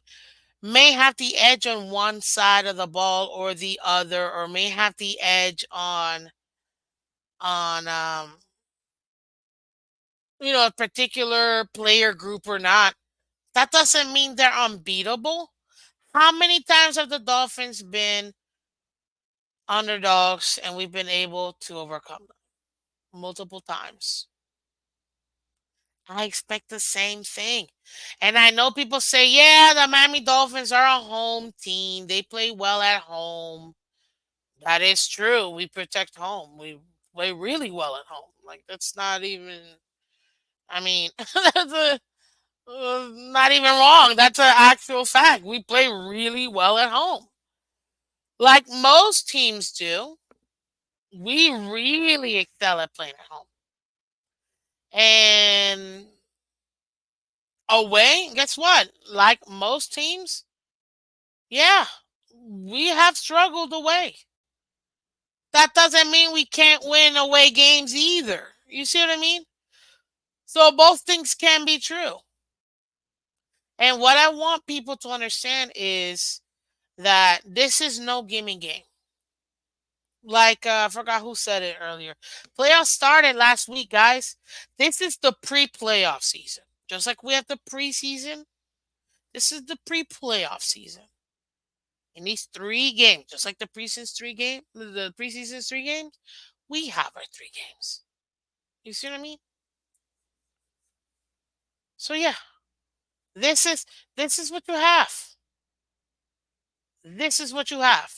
A: may have the edge on one side of the ball or the other, or may have the edge on a particular player group or not, that doesn't mean they're unbeatable. How many times have the Dolphins been underdogs and we've been able to overcome them? Multiple times. I expect the same thing. And I know people say, yeah, the Miami Dolphins are a home team. They play well at home. That is true. We protect home. We play really well at home. Like, that's not even, I mean, that's not even wrong. That's an actual fact. We play really well at home. Like most teams do. We really excel at playing at home. And away, guess what? Like most teams, yeah, we have struggled away. That doesn't mean we can't win away games either. You see what I mean? So both things can be true. And what I want people to understand is that this is no gimme game. Like I forgot who said it earlier. Playoffs started last week, guys. This is the pre-playoff season. Just like we have the preseason, this is the pre-playoff season. In these 3 games, just like the preseason's 3 games, we have our 3 games. You see what I mean? So yeah, this is this is what you have. This is what you have.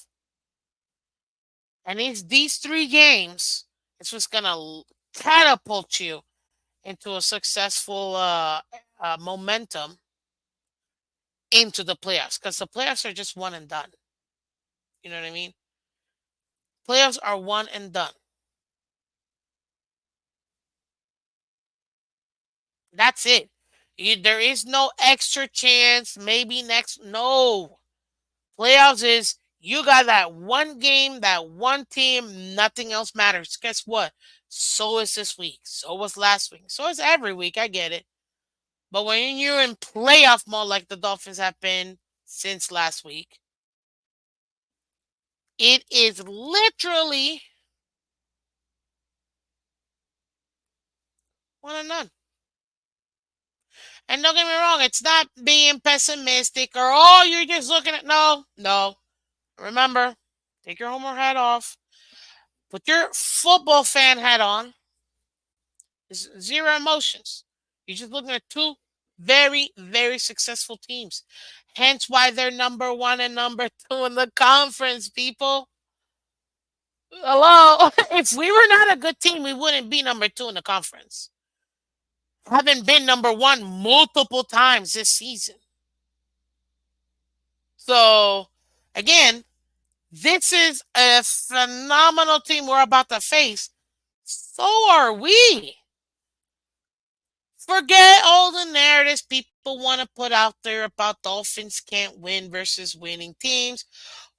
A: And these 3 games, it's what's gonna catapult you into a successful momentum into the playoffs. Because the playoffs are just one and done. You know what I mean? Playoffs are one and done. That's it. There is no extra chance. Maybe next. No. Playoffs is you got that one game, that one team. Nothing else matters. Guess what? So is this week. So was last week. So is every week. I get it. But when you're in playoff mode, like the Dolphins have been since last week, it is literally one and none. And don't get me wrong, it's not being pessimistic or, oh, you're just looking at. No, no. Remember, take your homer hat off, put your football fan hat on. There's zero emotions. You're just looking at two very, very successful teams. Hence why they're number one and number two in the conference, people. Hello. If we were not a good team, we wouldn't be number two in the conference. Haven't been number one multiple times this season. So, again, this is a phenomenal team we're about to face. So are we. Forget all the narratives people want to put out there about Dolphins can't win versus winning teams.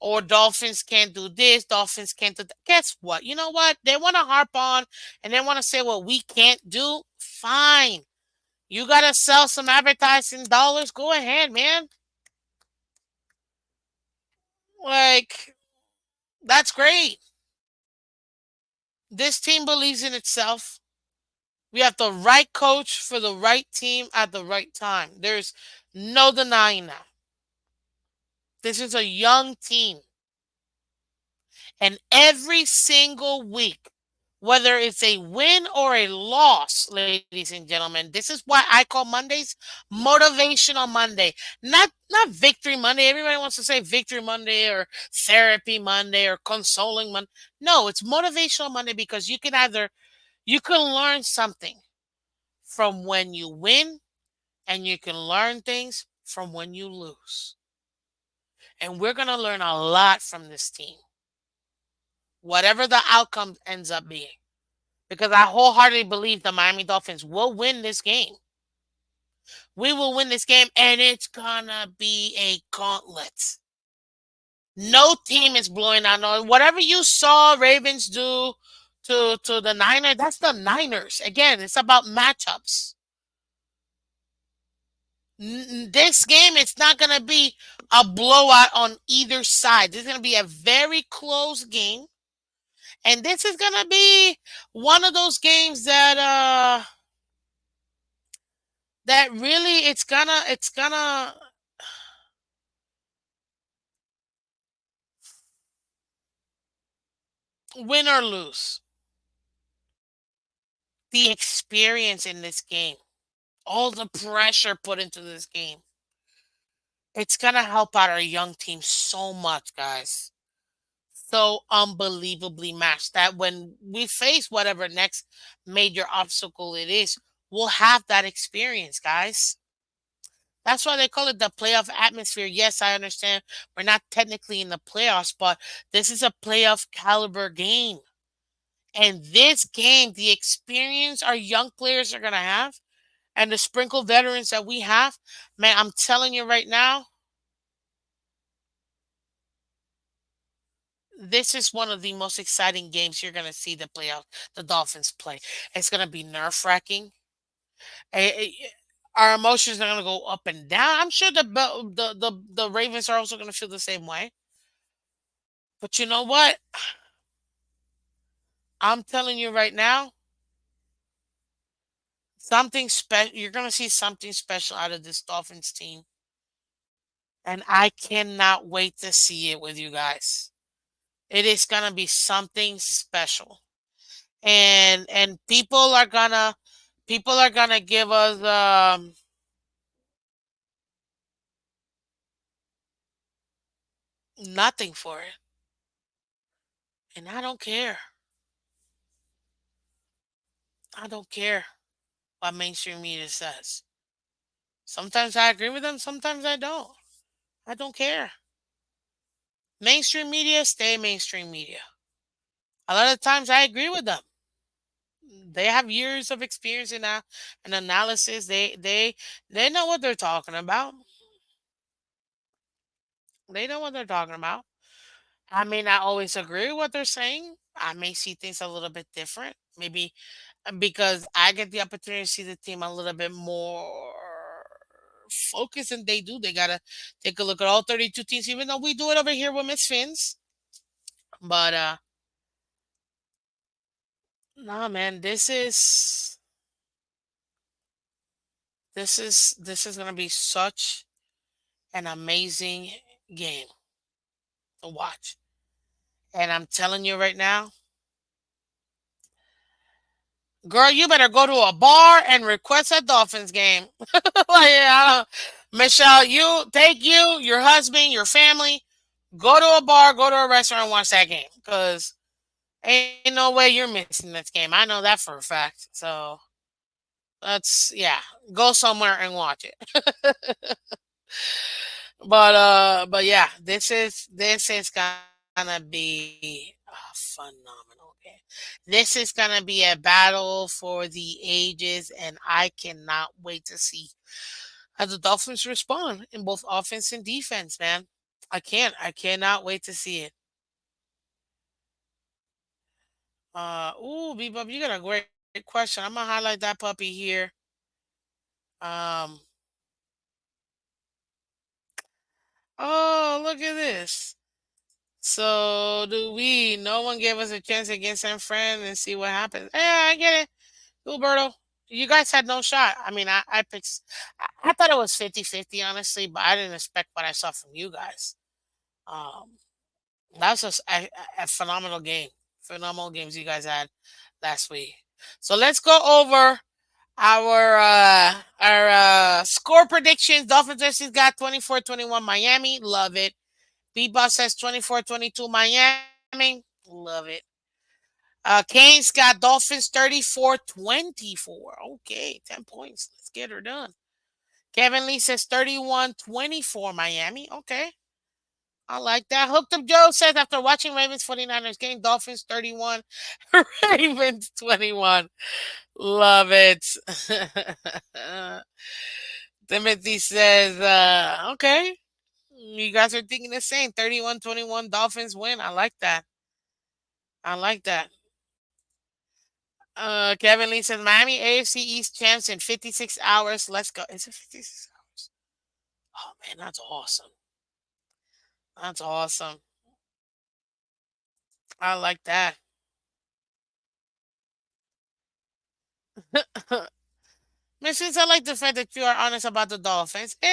A: or Dolphins can't do this, Dolphins can't do that. Guess what? You know what? They want to harp on and they want to say what we can't do. Fine. You got to sell some advertising dollars. Go ahead, man. Like, that's great. This team believes in itself. We have the right coach for the right team at the right time. There's no denying that. This is a young team. And every single week, whether it's a win or a loss, ladies and gentlemen, this is why I call Mondays motivational Monday. Not victory Monday. Everybody wants to say victory Monday or therapy Monday or consoling Monday. No, it's motivational Monday because you can learn something from when you win and you can learn things from when you lose. And we're going to learn a lot from this team, whatever the outcome ends up being. Because I wholeheartedly believe the Miami Dolphins will win this game. We will win this game, and it's gonna be a gauntlet. No team is blowing out. No, whatever you saw Ravens do to the Niners, that's the Niners. Again, it's about matchups. This game, it's not gonna be a blowout on either side. This is gonna be a very close game, and this is gonna be one of those games that really it's gonna win or lose. The experience in this game, all the pressure put into this game, it's gonna help out our young team so much, guys. So unbelievably matched that when we face whatever next major obstacle it is, we'll have that experience, guys. That's why they call it the playoff atmosphere. Yes, I understand we're not technically in the playoffs, but this is a playoff caliber game. And this game, the experience our young players are going to have and the sprinkle veterans that we have, man, I'm telling you right now, this is one of the most exciting games you're going to see the Dolphins play. It's going to be nerve wracking. Our emotions are going to go up and down. I'm sure the Ravens are also going to feel the same way. But you know what? I'm telling you right now, something special. You're going to see something special out of this Dolphins team. And I cannot wait to see it with you guys. It is gonna be something special, and people are gonna give us nothing for it, and I don't care. I don't care what mainstream media says. Sometimes I agree with them, sometimes I don't. I don't care. Mainstream media, stay mainstream media. A lot of times I agree with them. They have years of experience in and analysis. They know what they're talking about. They know what they're talking about. I may not always agree with what they're saying. I may see things a little bit different. Maybe because I get the opportunity to see the team a little bit more focused than they do. They gotta take a look at all 32 teams, even though we do it over here with Miss Fins. But nah, man, this is gonna be such an amazing game to watch. And I'm telling you right now, girl, you better go to a bar and request a Dolphins game. Like, yeah, Michelle, your husband, your family, go to a bar, go to a restaurant, and watch that game. Because ain't no way you're missing this game. I know that for a fact. So yeah, go somewhere and watch it. But yeah, this is gonna be phenomenal game. This is gonna be a battle for the ages, and I cannot wait to see how the Dolphins respond in both offense and defense, man. I can't. I cannot wait to see it. Ooh, Bebop, you got a great question. I'm gonna highlight that puppy here. Um, oh, look at this. So do we? No one gave us a chance against San Fran and see what happens. Yeah, I get it. Gilberto, you guys had no shot. I mean, I picked, I thought it was 50-50, honestly, but I didn't expect what I saw from you guys. Um, that was just a phenomenal game. Phenomenal games you guys had last week. So let's go over our score predictions. Dolphins versus got 24-21 Miami. Love it. B-Boss says 24-22 Miami. Love it. Canes got Dolphins 34-24. Okay, 10 points. Let's get her done. Kevin Lee says 31-24 Miami. Okay. I like that. Hooked Up Joe says after watching Ravens 49ers game, Dolphins 31, Ravens 21. Love it. Timothy says, okay. You guys are thinking the same. 31-21 Dolphins win. I like that. I like that. Kevin Lee says Miami AFC East champs in 56 hours. Let's go. Is it 56 hours? Oh man, that's awesome. That's awesome. I like that. Man, since I like the fact that you are honest about the Dolphins, you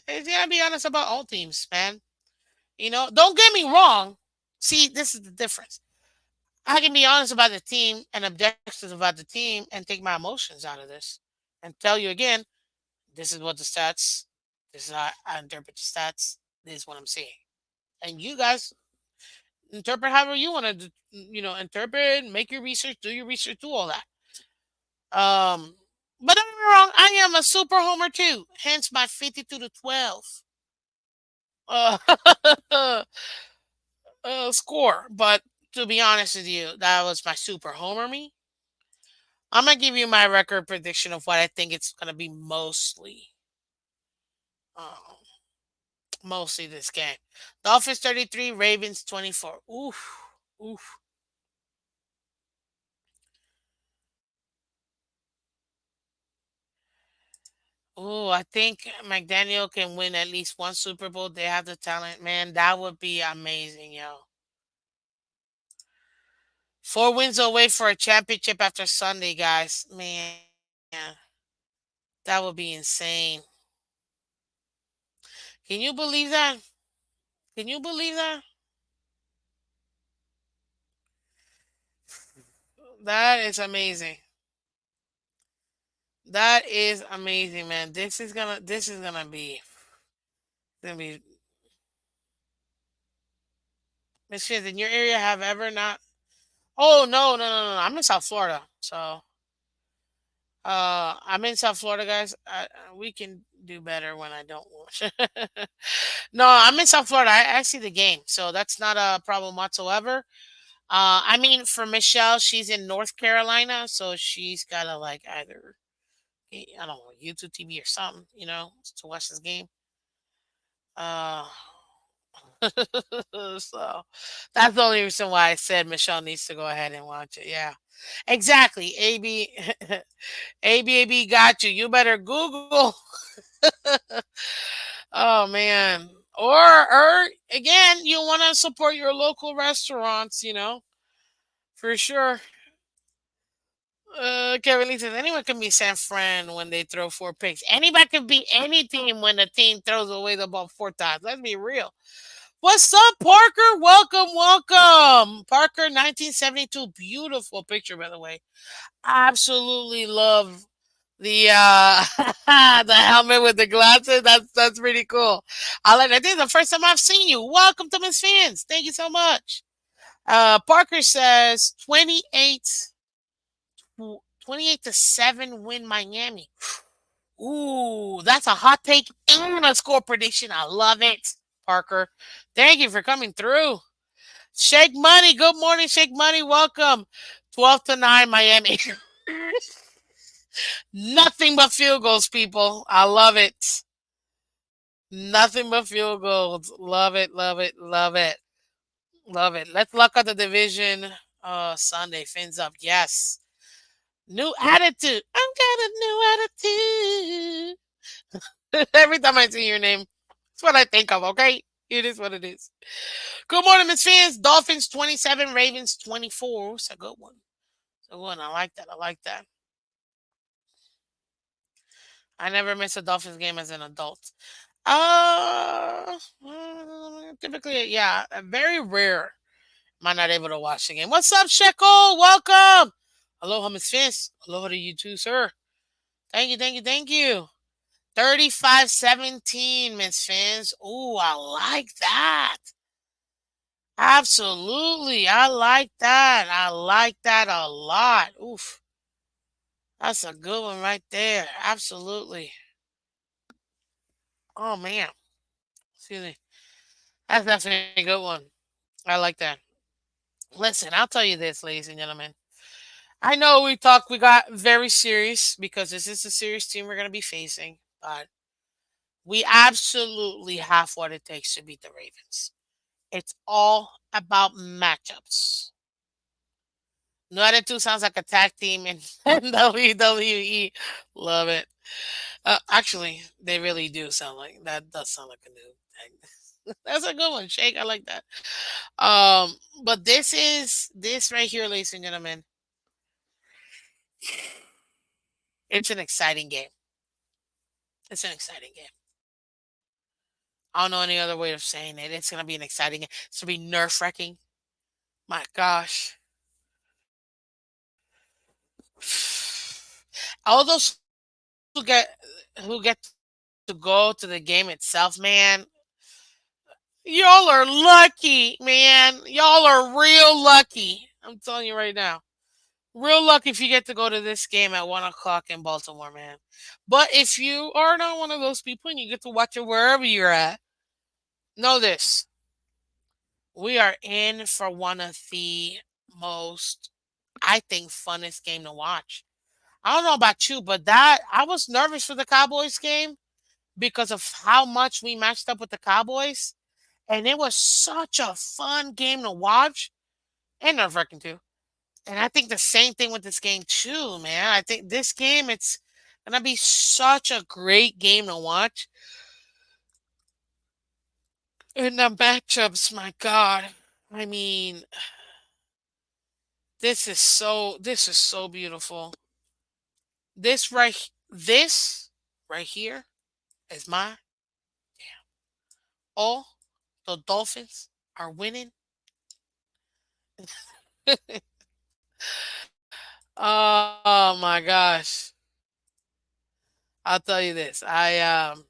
A: gotta be honest about all teams, man. Don't get me wrong. See, this is the difference. I can be honest about the team and objective about the team and take my emotions out of this and tell you again, this is what the stats, this is how I interpret the stats, this is what I'm seeing. And you guys interpret however you want to, interpret, make your research, do all that. But don't get me wrong, I am a super homer too, hence my 52-12 uh, score. But to be honest with you, that was my super homer me. I'm gonna give you my record prediction of what I think it's gonna be um, mostly this game. Dolphins 33, Ravens 24. Oof, oof. Ooh, I think McDaniel can win at least one Super Bowl. They have the talent, man. That would be amazing, yo. 4 wins away for a championship after Sunday, guys. Man, that would be insane. Can you believe that? Can you believe that? That is amazing. That is amazing, man. This is gonna be Miss Fizz, in your area have ever not. Oh no, no, no, no. I'm in South Florida. So I'm in South Florida, guys. We can do better when I don't watch. No, I'm in South Florida. I see the game, so that's not a problem whatsoever. I mean, for Michelle, she's in North Carolina, so she's gotta like either I don't know YouTube TV or something, to watch this game. Uh, so that's the only reason why I said Michelle needs to go ahead and watch it. Yeah, exactly. AB, AB got you. You better Google. Oh man. Or again, you want to support your local restaurants, for sure. Kevin Lee says anyone can be San Fran when they throw 4 picks. Anybody can be any team when the team throws away the ball 4 times. Let's be real. What's up, Parker? Welcome, welcome. Parker 1972. Beautiful picture, by the way. Absolutely love the the helmet with the glasses. That's pretty cool. I like that. This is the first time I've seen you. Welcome to Miss Fans. Thank you so much. Parker says 28-7 win Miami. Ooh, that's a hot take and a score prediction. I love it, Parker. Thank you for coming through. Shake Money. Good morning, Shake Money. Welcome. 12-9 Miami. Nothing but field goals, people. I love it. Nothing but field goals. Love it, love it, love it, love it. Let's look at the division. Sunday, fins up. Yes. New attitude. I've got a new attitude. Every time I see your name, that's what I think of, okay? It is what it is. Good morning, Miss Fans. Dolphins 27, Ravens 24. It's a good one. It's a good one. I like that. I like that. I never miss a Dolphins game as an adult. Typically, yeah, very rare. Am I not able to watch the game? What's up, Shekel? Welcome. Aloha, Miss Fans. Aloha to you too, sir. Thank you, thank you, thank you. 35-17, Miss Fans. Ooh, I like that. Absolutely. I like that. I like that a lot. Oof. That's a good one right there. Absolutely. Oh man. Excuse me. That's definitely a good one. I like that. Listen, I'll tell you this, ladies and gentlemen. I know we got very serious because this is a serious team we're gonna be facing, but we absolutely have what it takes to beat the Ravens. It's all about matchups. No Attitude sounds like a tag team in WWE. Love it. Actually, they really do sound like that. Does sound like a new tag. That's a good one, Shake. I like that. But this right here, ladies and gentlemen. It's an exciting game. It's an exciting game. I don't know any other way of saying it. It's gonna be an exciting game. It's gonna be nerve wracking. My gosh. All those who get who get to go to the game itself, man. Y'all are lucky, man. Y'all are real lucky. I'm telling you right now. Real lucky if you get to go to this game at 1 o'clock in Baltimore, man. But if you are not one of those people and you get to watch it wherever you're at, know this. We are in for one of the most, I think, funnest game to watch. I don't know about you, but that I was nervous for the Cowboys game because of how much we matched up with the Cowboys. And it was such a fun game to watch and nerve wracking too. And I think the same thing with this game too, man. I think this game it's gonna be such a great game to watch. And the matchups, my God. I mean, this is so beautiful. This right here is my oh, the Dolphins are winning. Oh my gosh. I'll tell you this. Um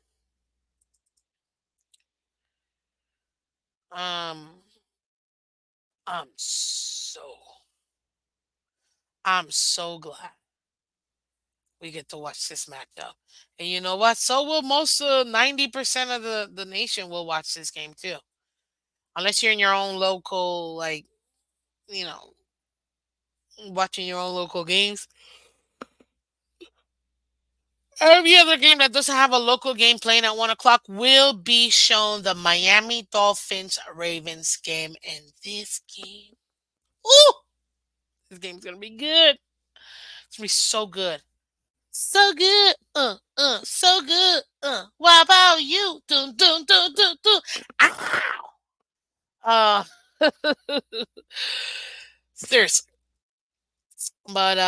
A: I'm so I'm so glad we get to watch this matchup. And you know what? So will most of 90% of the nation will watch this game too. Unless you're in your own local, like, you know, watching your own local games. Every other game that doesn't have a local game playing at 1 o'clock will be shown the Miami Dolphins Ravens game. And this game, ooh, this game's gonna be good. It's gonna be so good. So good. So good. What about you? Dun dun dun dun dun. Ow! Uh seriously. But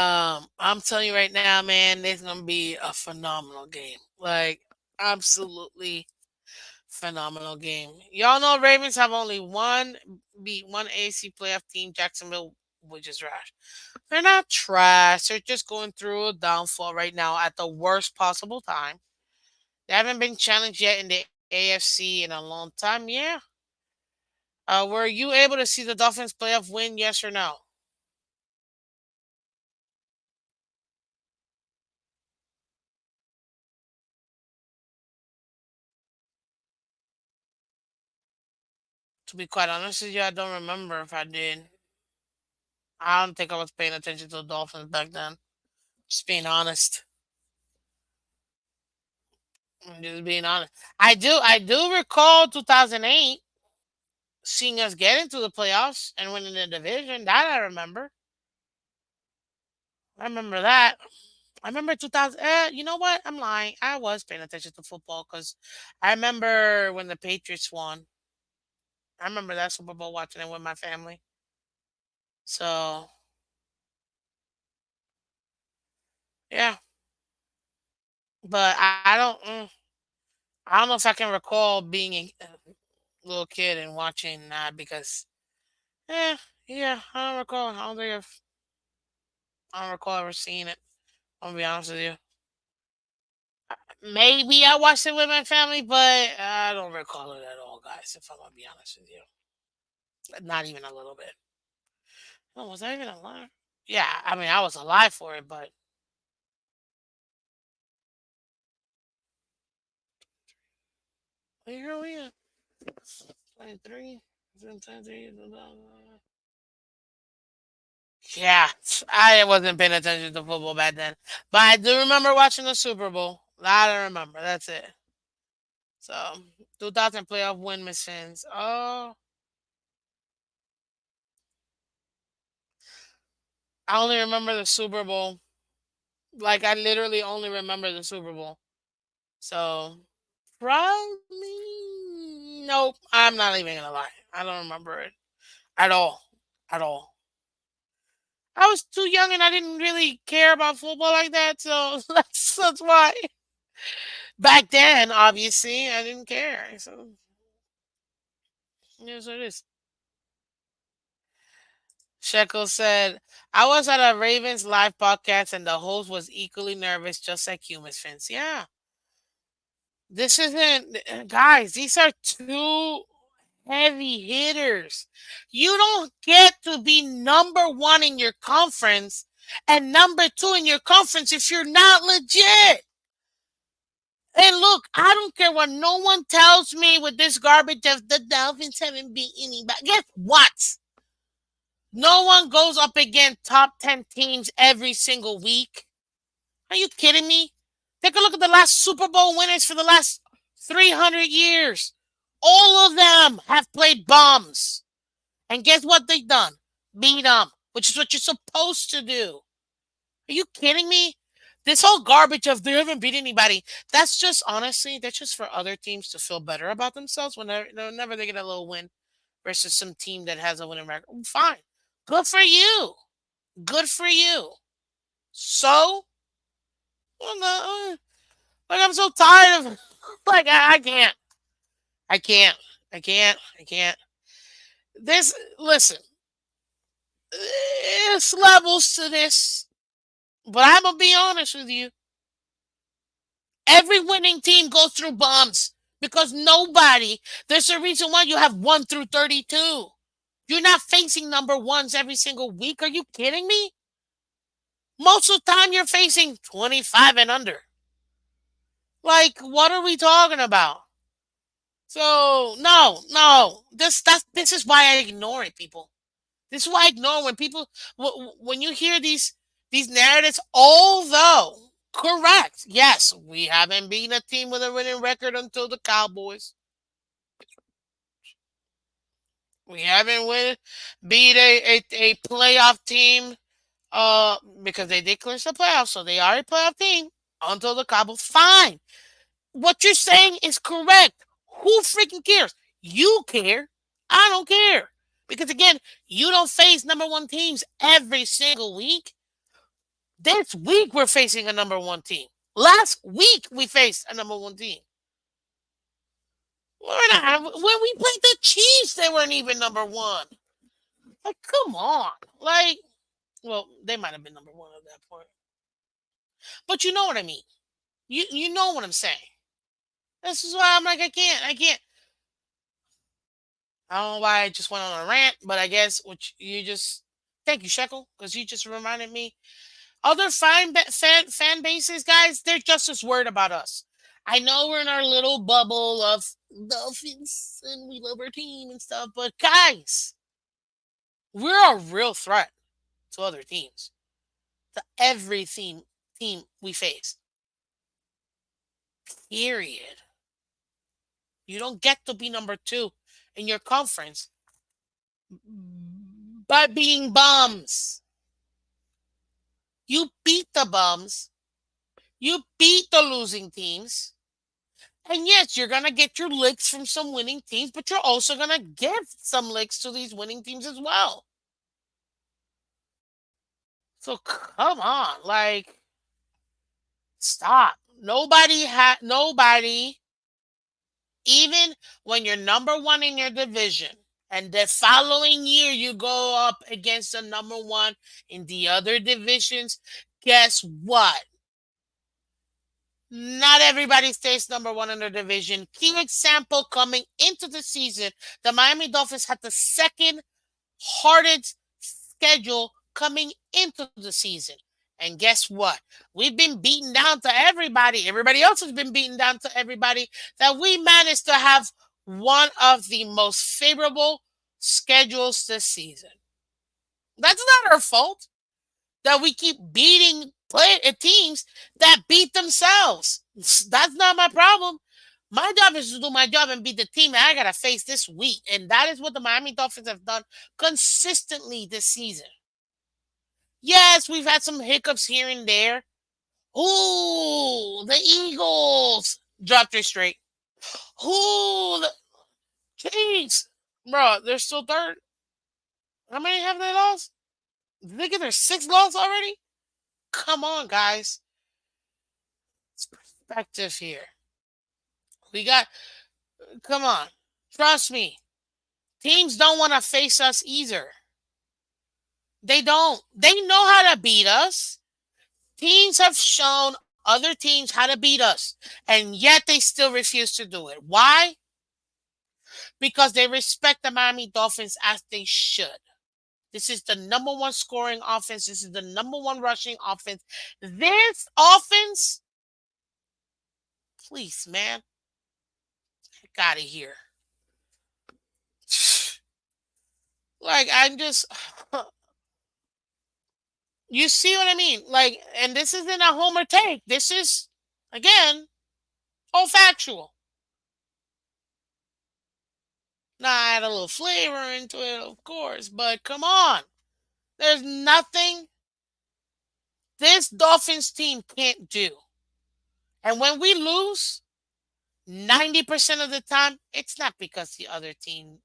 A: I'm telling you right now, man, it's gonna be a phenomenal game. Like absolutely phenomenal game. Y'all know Ravens have only beat one AC playoff team, Jacksonville, which is trash. They're not trash. They're just going through a downfall right now at the worst possible time. They haven't been challenged yet in the AFC in a long time. Yeah. Were you able to see the Dolphins playoff win? Yes or no? To be quite honest with you, I don't remember if I did. I don't think I was paying attention to the Dolphins back then. Just being honest. I'm just being honest. I do recall 2008 seeing us get into the playoffs and winning the division. That I remember. I remember that. I remember 2000. You know what? I'm lying. I was paying attention to football because I remember when the Patriots won. I remember that Super Bowl watching it with my family. So yeah, but I don't know if I can recall being a little kid and watching that because yeah, yeah, I don't recall. I don't recall ever seeing it. I'm gonna be honest with you. Maybe I watched it with my family, but I don't recall it at all, guys. If I'm gonna be honest with you, not even a little bit. No, was I even alive? Yeah, I mean, I was alive for it, but where are we at? 23? Yeah, I wasn't paying attention to football back then, but I do remember watching the Super Bowl. I don't remember. That's it. So, 2000 playoff win, Miss Fins. Oh, I only remember the Super Bowl. Like I literally only remember the Super Bowl. So probably nope. I'm not even gonna lie. I don't remember it at all. At all. I was too young and I didn't really care about football like that. So that's why. Back then, obviously, I didn't care. So yes, it is. Shekel said, I was at a Ravens live podcast and the host was equally nervous, just like you, Miss Vince. Yeah. This isn't, guys, these are two heavy hitters. You don't get to be number one in your conference and number two in your conference if you're not legit. And look, I don't care what no one tells me with this garbage of the Dolphins haven't beat anybody. Guess what? No one goes up against top 10 teams every single week. Are you kidding me? Take a look at the last Super Bowl winners for the last 300 years. All of them have played bums. And guess what they've done? Beat them, which is what you're supposed to do. Are you kidding me? This whole garbage of they haven't beat anybody, that's just honestly, that's just for other teams to feel better about themselves whenever they get a little win versus some team that has a winning record. Fine. Good for you. Good for you. So, well, no, like I'm so tired of like I can't. I can't. I can't. I can't. This listen, it's levels to this. But I'm gonna be honest with you. Every winning team goes through bumps because nobody. There's a reason why you have 1 through 32. You're not facing number ones every single week. Are you kidding me? Most of the time, you're facing 25 and under. Like, what are we talking about? So no, no. This is why I ignore it, people. This is why I ignore when people when you hear these narratives. Although correct, yes, we haven't beaten a team with a winning record until the Cowboys. We haven't beat a playoff team because they did clinch the playoffs, so they are a playoff team until the Cowboys. Fine, what you're saying is correct. Who freaking cares? You care. I don't care. Because again, you don't face number one teams every single week. This week we're facing a number one team. Last week we faced a number one team. We're not, when we played the Chiefs, they weren't even number one. Like, come on. Like, well, they might have been number one at that point. But you know what I mean. You know what I'm saying. This is why I'm like, I can't. I don't know why I just went on a rant, but I guess what you just thank you, Shekel, because you just reminded me. Other fan bases, guys, they're just as worried about us. I know we're in our little bubble of Dolphins and we love our team and stuff, but guys, we're a real threat to other teams, to every team we face. Period. You don't get to be number two in your conference by being bums. You beat the bums. You beat the losing teams. And yes, you're going to get your licks from some winning teams, but you're also going to give some licks to these winning teams as well. So come on, like, stop. Nobody, even when you're number one in your division, and the following year you go up against the number one in the other divisions, guess what? Not everybody stays number one in their division. Key example coming into the season, the Miami Dolphins had the second hardest schedule coming into the season. And guess what? We've been beaten down to everybody. Everybody else has been beaten down to everybody. That we managed to have one of the most favorable schedules this season. That's not our fault that we keep beating teams that beat themselves. That's not my problem. My job is to do my job and beat the team that I gotta face this week, and that is what the Miami Dolphins have done consistently this season. Yes, we've had some hiccups here and there. Ooh, the Eagles dropped their straight. Ooh, the Chiefs, bro, they're still third. How many have they lost? Did they get their sixth loss already? Come on, guys. It's perspective here. We got, come on. Trust me. Teams don't want to face us either. They don't. They know how to beat us. Teams have shown other teams how to beat us, and yet they still refuse to do it. Why? Because they respect the Miami Dolphins as they should. This is the number one scoring offense. This is the number one rushing offense. This offense, please, man, get out of here. Like, I'm just, you see what I mean? Like, and this isn't a homer take. This is, again, all factual. Now, I add a little flavor into it, of course, but come on. There's nothing this Dolphins team can't do. And when we lose, 90% of the time, it's not because the other team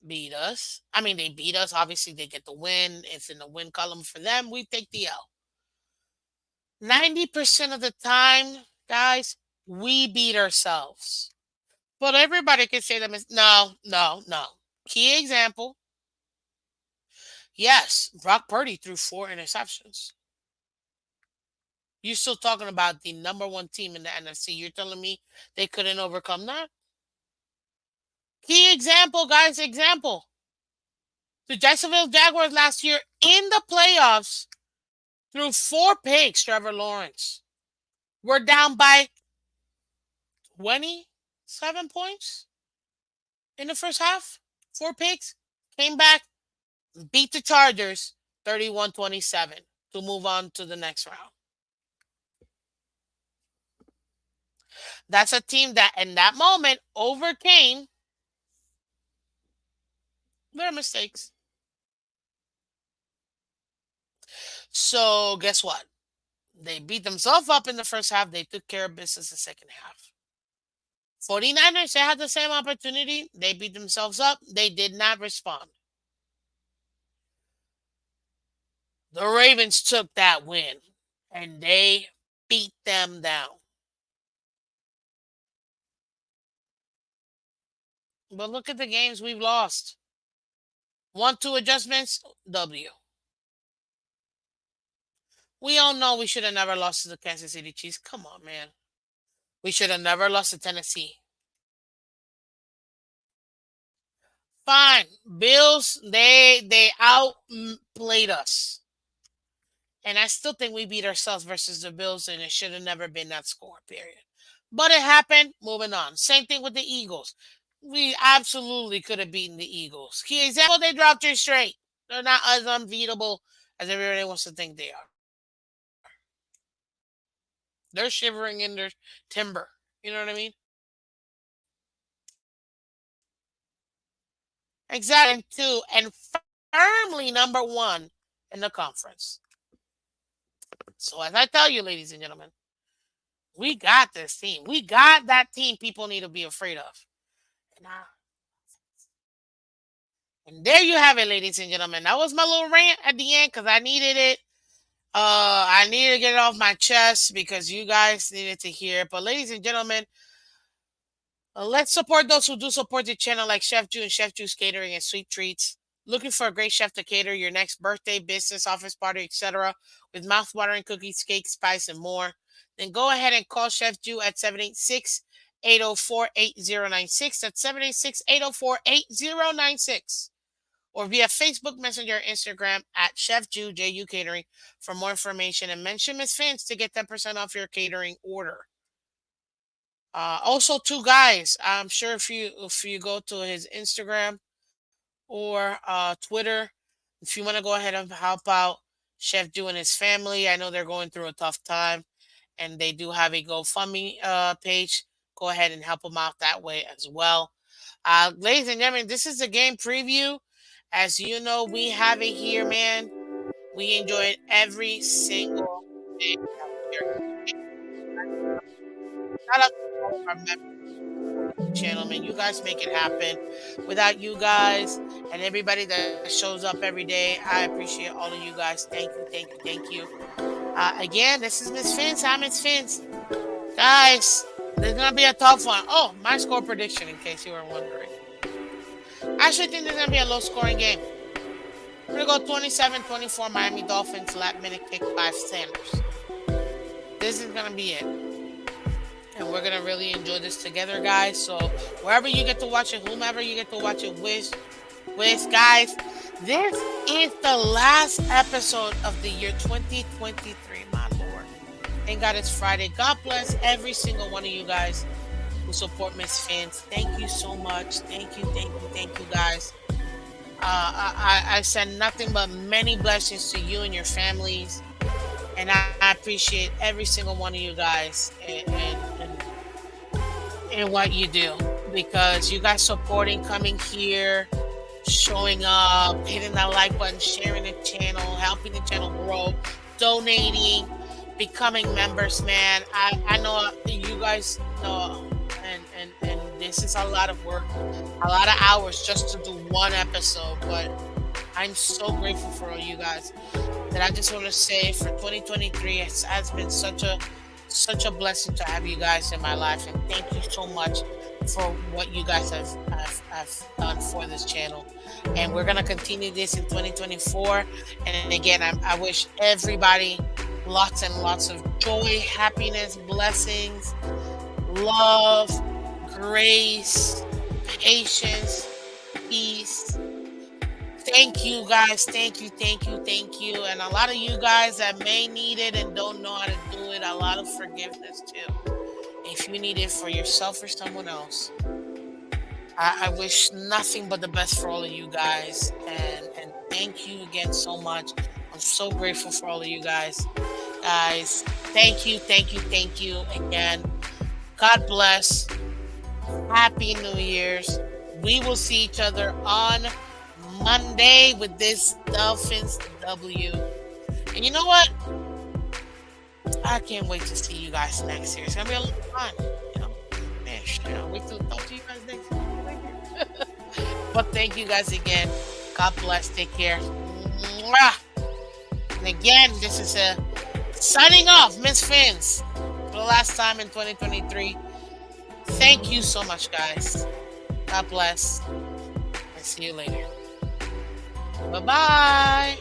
A: beat us. I mean, they beat us. Obviously, they get the win. It's in the win column for them. We take the L. 90% of the time, guys, we beat ourselves. But everybody can say that. No, no, no. Key example. Yes, Brock Purdy threw 4 interceptions. You're still talking about the number one team in the NFC. You're telling me they couldn't overcome that? Key example, guys, example. The Jacksonville Jaguars last year in the playoffs threw 4 picks, Trevor Lawrence. We're down by 27 points in the first half. 4 picks. Came back, beat the Chargers 31-27 to move on to the next round. That's a team that in that moment overcame their mistakes. So guess what? They beat themselves up in the first half. They took care of business the second half. 49ers, they had the same opportunity. They beat themselves up. They did not respond. The Ravens took that win and they beat them down. But look at the games we've lost. 1-2 adjustments, W. We all know we should have never lost to the Kansas City Chiefs. Come on, man. We should have never lost to Tennessee. Fine. Bills, they outplayed us. And I still think we beat ourselves versus the Bills, and it should have never been that score, period. But it happened. Moving on. Same thing with the Eagles. We absolutely could have beaten the Eagles. Key example, they dropped their straight. They're not as unbeatable as everybody wants to think they are. They're shivering in their timber. You know what I mean? Exactly. And two, and firmly number one in the conference. So as I tell you, ladies and gentlemen, we got this team. We got that team people need to be afraid of. And, and there you have it, ladies and gentlemen. That was my little rant at the end because I needed it. I needed to get it off my chest because you guys needed to hear it. But ladies and gentlemen, let's support those who do support the channel, like Chef Jew and Chef Jew's Catering and Sweet Treats. Looking for a great chef to cater your next birthday, business, office party, etc., with mouth-watering cookies, cakes, spice, and more? Then go ahead and call Chef Jew at 786-804-8096. That's 786-804-8096. Or via Facebook Messenger or Instagram at Chef Jew, JU Catering for more information, and mention Miss Phins to get 10% off your catering order. Also, two guys. I'm sure if you go to his Instagram or Twitter, if you want to go ahead and help out Chef Jew and his family, I know they're going through a tough time, and they do have a GoFundMe page. Go ahead and help them out that way as well. Ladies and gentlemen, this is a game preview. As you know, we have it here, man. We enjoy it every single day out here. Shout out to all of our members of the channel, man. You guys make it happen. Without you guys and everybody that shows up every day, I appreciate all of you guys. Thank you, thank you, thank you. Again, this is Miss Phins. I'm Miss Phins. Guys, there's going to be a tough one. Oh, my score prediction, in case you were wondering. I actually think there's going to be a low-scoring game. We're going to go 27-24 Miami Dolphins, last minute kick by Sanders. This is going to be it. And we're going to really enjoy this together, guys. So wherever you get to watch it, whomever you get to watch it with guys, this is the last episode of the year 2023, my Lord. Thank God it's Friday. God bless every single one of you guys who support Miss Phins. Thank you so much. Thank you, thank you, thank you, guys. I send nothing but many blessings to you and your families. And I appreciate every single one of you guys and what you do. Because you guys supporting, coming here, showing up, hitting that like button, sharing the channel, helping the channel grow, donating, becoming members, man. I know you guys know, and this is a lot of work, a lot of hours just to do one episode, but I'm so grateful for all you guys. And I just want to say for 2023, it has been such a blessing to have you guys in my life, and thank you so much for what you guys have done for this channel. And we're gonna continue this in 2024. And again, I wish everybody lots and lots of joy, happiness, blessings, love, grace, patience, peace. Thank you guys. Thank you, thank you, thank you. And a lot of you guys that may need it and don't know how to do it, a lot of forgiveness too. If you need it for yourself or someone else, I wish nothing but the best for all of you guys. And thank you again so much. I'm so grateful for all of you guys. Guys, thank you, thank you, thank you again. God bless. Happy New Year's. We will see each other on Monday with this Dolphins W. And you know what? I can't wait to see you guys next year. It's gonna be a lot of fun. You know, man, I'll wait to talk to you guys next year. But thank you guys again. God bless. Take care. Mwah! And again, this is a signing off, Miss Phins, for the last time in 2023. Thank you so much, guys. God bless. And see you later. Bye-bye.